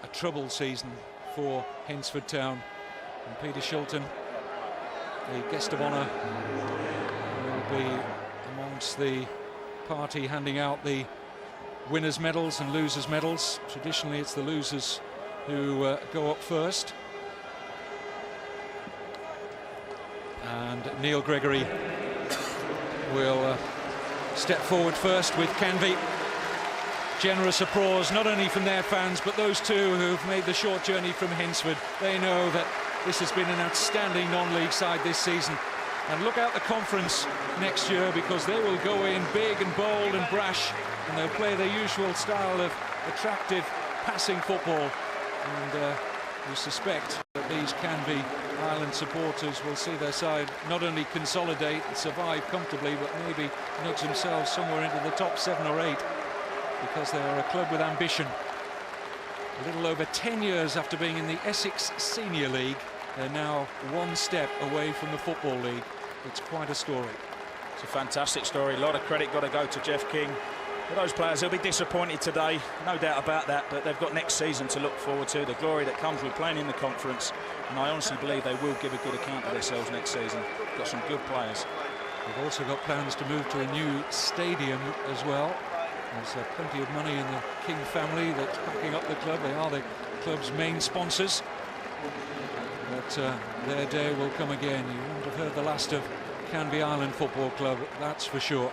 A troubled season for Hensford Town. And Peter Shilton, the guest of honour, will be amongst the party handing out the winners' medals and losers' medals. Traditionally, it's the losers who go up first. And Neil Gregory will step forward first with Canvey. Generous applause, not only from their fans, but those two who've made the short journey from Hensford. They know that this has been an outstanding non-league side this season. And look out the conference next year, because they will go in big and bold and brash, and they'll play their usual style of attractive passing football. And you suspect that these Canvey Island supporters will see their side not only consolidate and survive comfortably, but maybe nudge themselves somewhere into the top 7 or 8, because they are a club with ambition. A little over 10 years after being in the Essex Senior League, they're now one step away from the Football League. It's quite a story. It's a fantastic story. A lot of credit got to go to Jeff King. For those players, they'll be disappointed today, no doubt about that, but they've got next season to look forward to, the glory that comes with playing in the conference, and I honestly believe they will give a good account of themselves next season. Got some good players. They've also got plans to move to a new stadium as well. There's plenty of money in the King family that's backing up the club. They are the club's main sponsors. But their day will come again. You won't have heard the last of Canvey Island Football Club, that's for sure.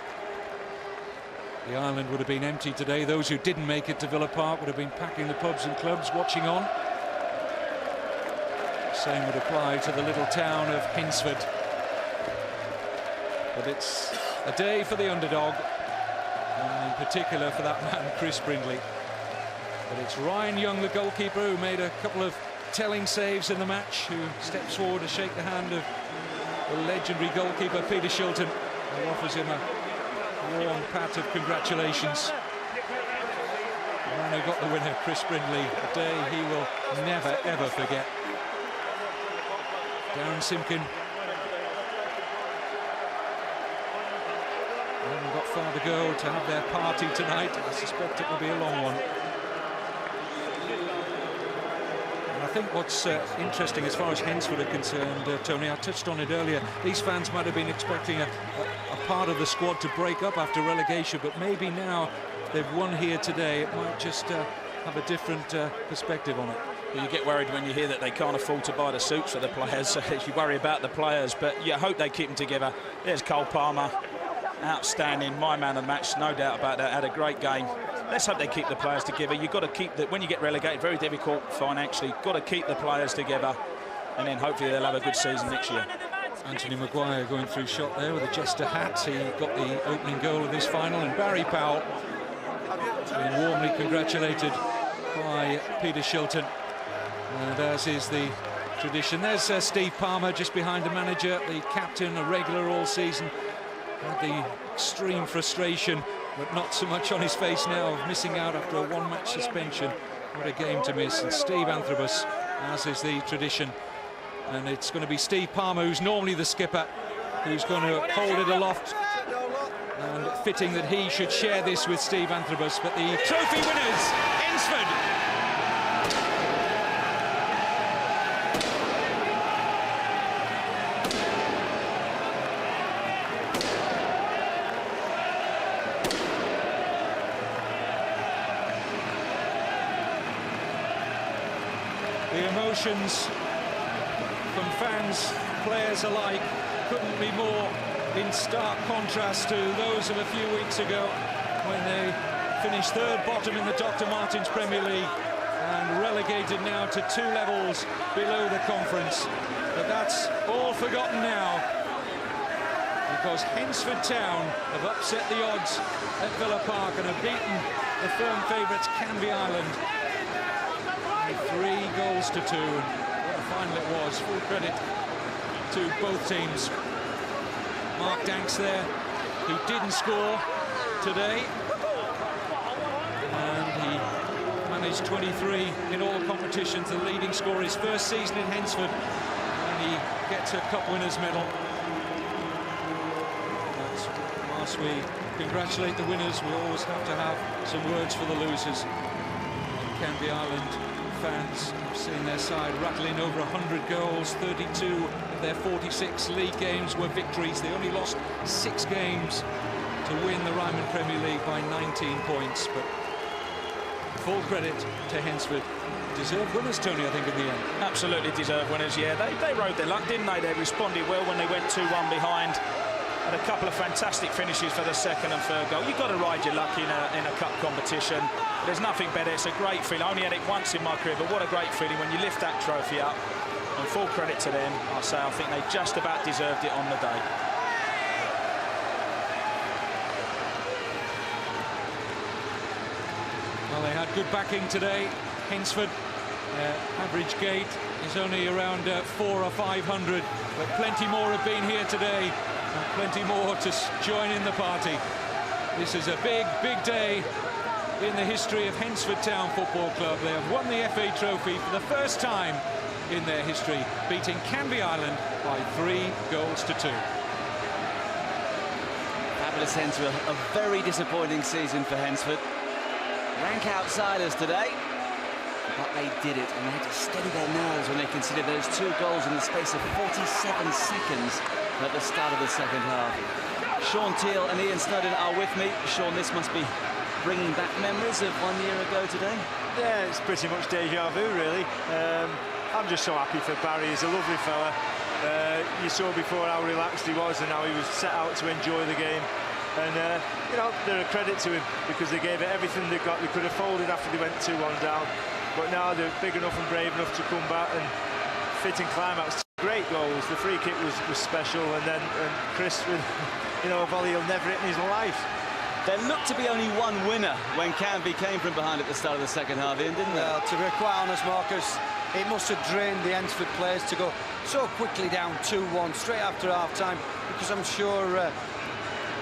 The island would have been empty today. Those who didn't make it to Villa Park would have been packing the pubs and clubs, watching on. Same would apply to the little town of Hensford. But it's a day for the underdog, and in particular for that man, Chris Brindley. But it's Ryan Young, the goalkeeper, who made a couple of telling saves in the match, who steps forward to shake the hand of the legendary goalkeeper Peter Shilton, who offers him a warm pat of congratulations. The man who got the winner, Chris Brindley, a day he will never ever forget. Darren Simkin. They haven't got far to go to have their party tonight. I suspect it will be a long one. I think what's interesting as far as Hensford are concerned, Tony, I touched on it earlier, these fans might have been expecting a part of the squad to break up after relegation, but maybe now they've won here today, it might just have a different perspective on it. Well, you get worried when you hear that they can't afford to buy the suits for the players, so you worry about the players, but you hope they keep them together. There's Cole Palmer, outstanding, my man of the match, no doubt about that, had a great game. Let's hope they keep the players together. You've got to keep that when you get relegated, very difficult financially. Got to keep the players together, and then hopefully they'll have a good season next year. Anthony Maguire going through shot there with a Jester hat. He got the opening goal of this final, and Barry Powell being warmly congratulated by Peter Shilton. And as is the tradition, there's Steve Palmer just behind the manager, the captain, a regular all season. Had the extreme frustration, but not so much on his face now, of missing out after a one-match suspension. What a game to miss. And Steve Anthrobus, as is the tradition. And it's going to be Steve Palmer, who's normally the skipper, who's going to hold it aloft. And fitting that he should share this with Steve Anthrobus. But the trophy winners, Hensford. The emotions from fans, players alike, couldn't be more in stark contrast to those of a few weeks ago when they finished third bottom in the Dr. Martins Premier League and relegated now to 2 levels below the conference. But that's all forgotten now, because Hensford Town have upset the odds at Villa Park and have beaten the firm favourites Canvey Island. 3 goals to 2. What a final it was. Full credit to both teams. Mark Danks there, who didn't score today, and he managed 23 in all competitions, the leading scorer his first season in Hensford, and he gets a cup winners medal. But whilst we congratulate the winners, we always have to have some words for the losers. And Canvey Island fans have seen their side rattling over 100 goals. 32 of their 46 league games were victories. They only lost 6 games to win the Ryman Premier League by 19 points. But full credit to Hensford. Deserved winners, Tony, I think, in the end. Absolutely deserved winners, yeah. They rode their luck, didn't they? They responded well when they went 2-1 behind. And a couple of fantastic finishes for the second and third goal. You've got to ride your luck in a cup competition. There's nothing better. It's a great feeling. I only had it once in my career, but what a great feeling when you lift that trophy up. And full credit to them. I think they just about deserved it on the day. Well, they had good backing today. Hensford, average gate is only around 400 or 500, but plenty more have been here today, and plenty more to join in the party. This is a big, big day in the history of Hensford Town Football Club. They have won the FA Trophy for the first time in their history, beating Canvey Island by 3-2. Fabulous Hensford, a very disappointing season for Hensford. Rank outsiders today, but they did it, and they had to steady their nerves when they considered those 2 goals in the space of 47 seconds at the start of the second half. Sean Teal and Ian Snowden are with me. Sean, this must be bringing back memories of 1 year ago today. Yeah, it's pretty much deja vu, really. I'm just so happy for Barry. He's a lovely fella. You saw before how relaxed he was and how he was set out to enjoy the game. And, you know, they're a credit to him because they gave it everything they got. They could have folded after they went 2-1 down. But now they're big enough and brave enough to come back and fit in climax. Great goals. The free kick was special. And Chris with, you know, a volley he'll never hit in his life. There looked to be only one winner when Canvey came from behind at the start of the second half, Ian, didn't there? Well, to be quite honest, Marcus, it must have drained the Hensford players to go so quickly down 2-1 straight after half-time, because I'm sure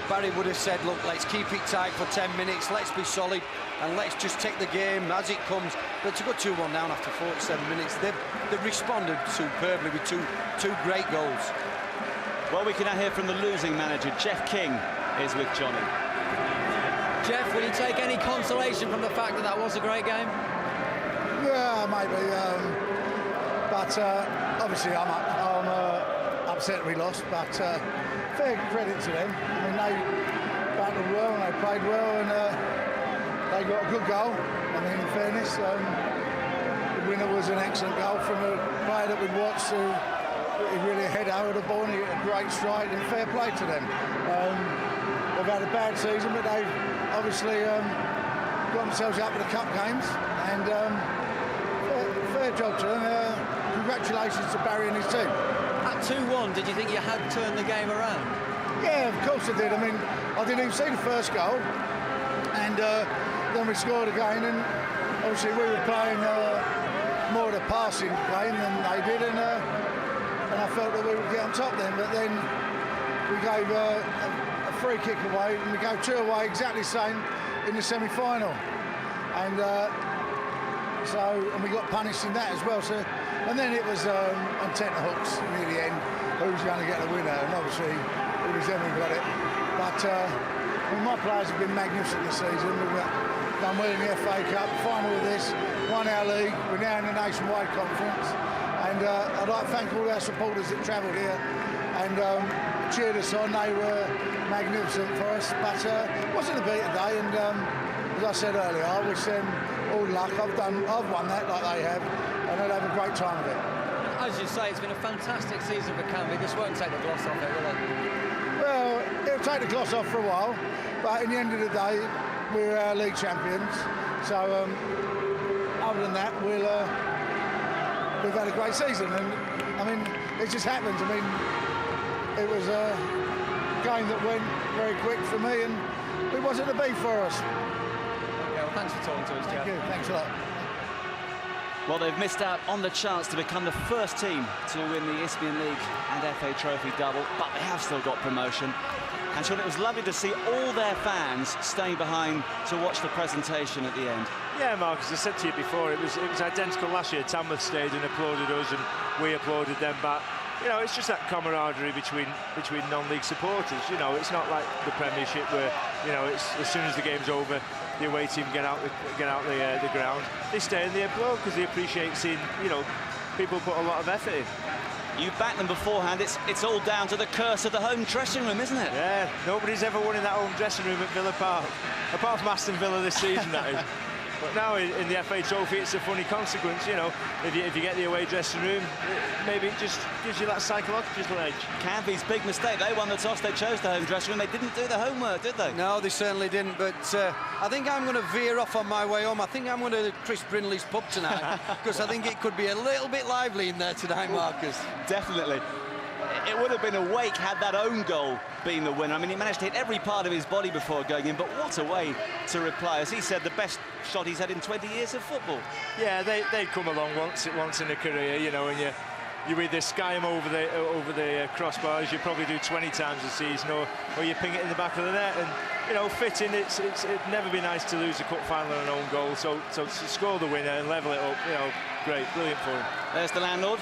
Barry would have said, look, let's keep it tight for 10 minutes, let's be solid, and let's just take the game as it comes. But to go 2-1 down after 47 minutes, they've responded superbly with two great goals. Well, we can now hear from the losing manager. Jeff King is with Johnny. Jeff, will you take any consolation from the fact that that was a great game? Yeah, maybe. But obviously, I'm upset we lost. But fair credit to them. I mean, they battled well and they played well, and they got a good goal. I mean, in fairness, the winner was an excellent goal from a player that we'd watched. He really head over the ball and he hit a great strike, and fair play to them. They've had a bad season, but they've obviously got themselves up to the cup games, and fair job to them. Congratulations to Barry and his team. At 2-1, did you think you had turned the game around? Yeah, of course I did. I mean, I didn't even see the first goal, and then we scored again, and obviously we were playing more of the passing game than they did, and I felt that we would get on top then, but then we gave a free kick away, and we go 2 away, exactly the same in the semi-final, and we got punished in that as well. So, and then it was on tenterhooks near the end, who's going to get the winner, and obviously it was them who got it. But I mean, my players have been magnificent this season. We've done well in the FA Cup, final of this, won our league, we're now in the Nationwide Conference, and I'd like to thank all our supporters that travelled here and cheered us on. They were magnificent for us, but it wasn't a beat today, and as I said earlier, I wish them all luck. I've won that like they have, and they'll have a great time with it. As you say, it's been a fantastic season for Canvey. This won't take the gloss off it, will it? Well, it'll take the gloss off for a while, but in the end of the day, we're our league champions. So other than that, we've had a great season, and I mean, it just happens. I mean, it was a game that went very quick for me, and it wasn't to be for us. Okay, well, thanks for talking to us, Jeff. Thank you. Thanks a lot. Well, they've missed out on the chance to become the first team to win the Isthmian League and FA Trophy double, but they have still got promotion. And Sean, it was lovely to see all their fans staying behind to watch the presentation at the end. Yeah, Mark, as I said to you before, it was identical last year. Tamworth stayed and applauded us, and we applauded them back. You know, it's just that camaraderie between non-league supporters. You know, it's not like the Premiership where, you know, it's as soon as the game's over, the away team get out the ground. They stay and they applaud because they appreciate seeing, you know, people put a lot of effort in. You backed them beforehand. It's all down to the curse of the home dressing room, isn't it? Yeah, nobody's ever won in that home dressing room at Villa Park, apart from Aston Villa this season, that is. But now in the FA Trophy, it's a funny consequence, you know. If you get the away dressing room, maybe it just gives you that psychological edge. Canvey's big mistake. They won the toss. They chose the home dressing room. They didn't do the homework, did they? No, they certainly didn't. But I think I'm going to veer off on my way home. I think I'm going to Chris Brindley's pub tonight because I think it could be a little bit lively in there tonight, Marcus. Definitely. It would have been a wake had that own goal been the winner. I mean, he managed to hit every part of his body before going in, but what a way to reply. As he said, the best shot he's had in 20 years of football. Yeah, they come along once in a career, you know, and you either sky them over the crossbars, you probably do 20 times a season, or you ping it in the back of the net. And you know, fitting, it'd never be nice to lose a cup final on an own goal. So to score the winner and level it up, you know, great, brilliant for him. There's the landlord.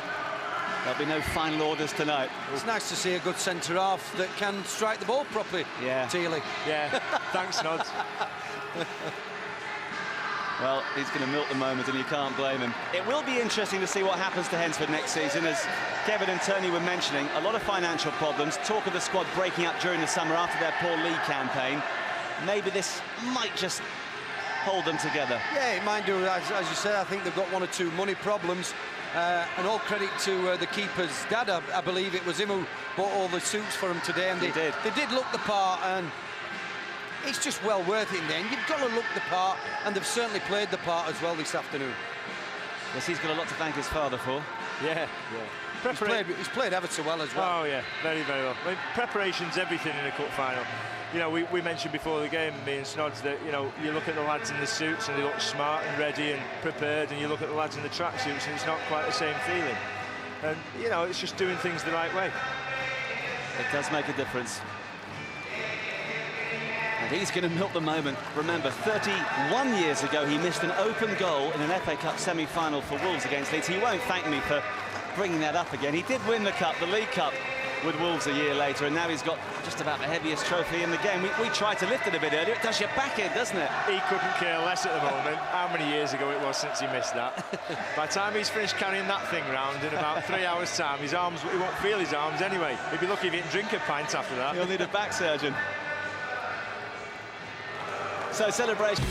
There'll be no final orders tonight. It's nice to see a good centre-half that can strike the ball properly, yeah. Teely. Yeah, thanks, Nods. Well, he's going to milk the moment, and you can't blame him. It will be interesting to see what happens to Hensford next season. As Kevin and Tony were mentioning, a lot of financial problems, talk of the squad breaking up during the summer after their poor league campaign. Maybe this might just hold them together. Yeah, it might do. As you said, I think they've got one or two money problems. And all credit to the keeper's dad. I believe it was him who bought all the suits for him today. And they did look the part, and it's just well worth it in the end. You've got to look the part, and they've certainly played the part as well this afternoon. Yes, he's got a lot to thank his father for. Yeah. He's played ever so well as well. Oh, yeah, very, very well. I mean, preparation's everything in a cup final. You know, we mentioned before the game, me and Snods, that, you know, you look at the lads in the suits and they look smart and ready and prepared, and you look at the lads in the tracksuits and it's not quite the same feeling. And, you know, it's just doing things the right way. It does make a difference. And he's going to milk the moment. Remember, 31 years ago, he missed an open goal in an FA Cup semi-final for Wolves against Leeds. He won't thank me for bringing that up again. He did win the Cup, the League Cup, with Wolves a year later, and now he's got just about the heaviest trophy in the game. We tried to lift it a bit earlier. It does your back in, doesn't it? He couldn't care less at the moment how many years ago it was since he missed that. By the time he's finished carrying that thing round in about 3 hours' time, his arms, he won't feel his arms anyway. He'd be lucky if he didn't drink a pint after that. He'll need a back surgeon. So celebration.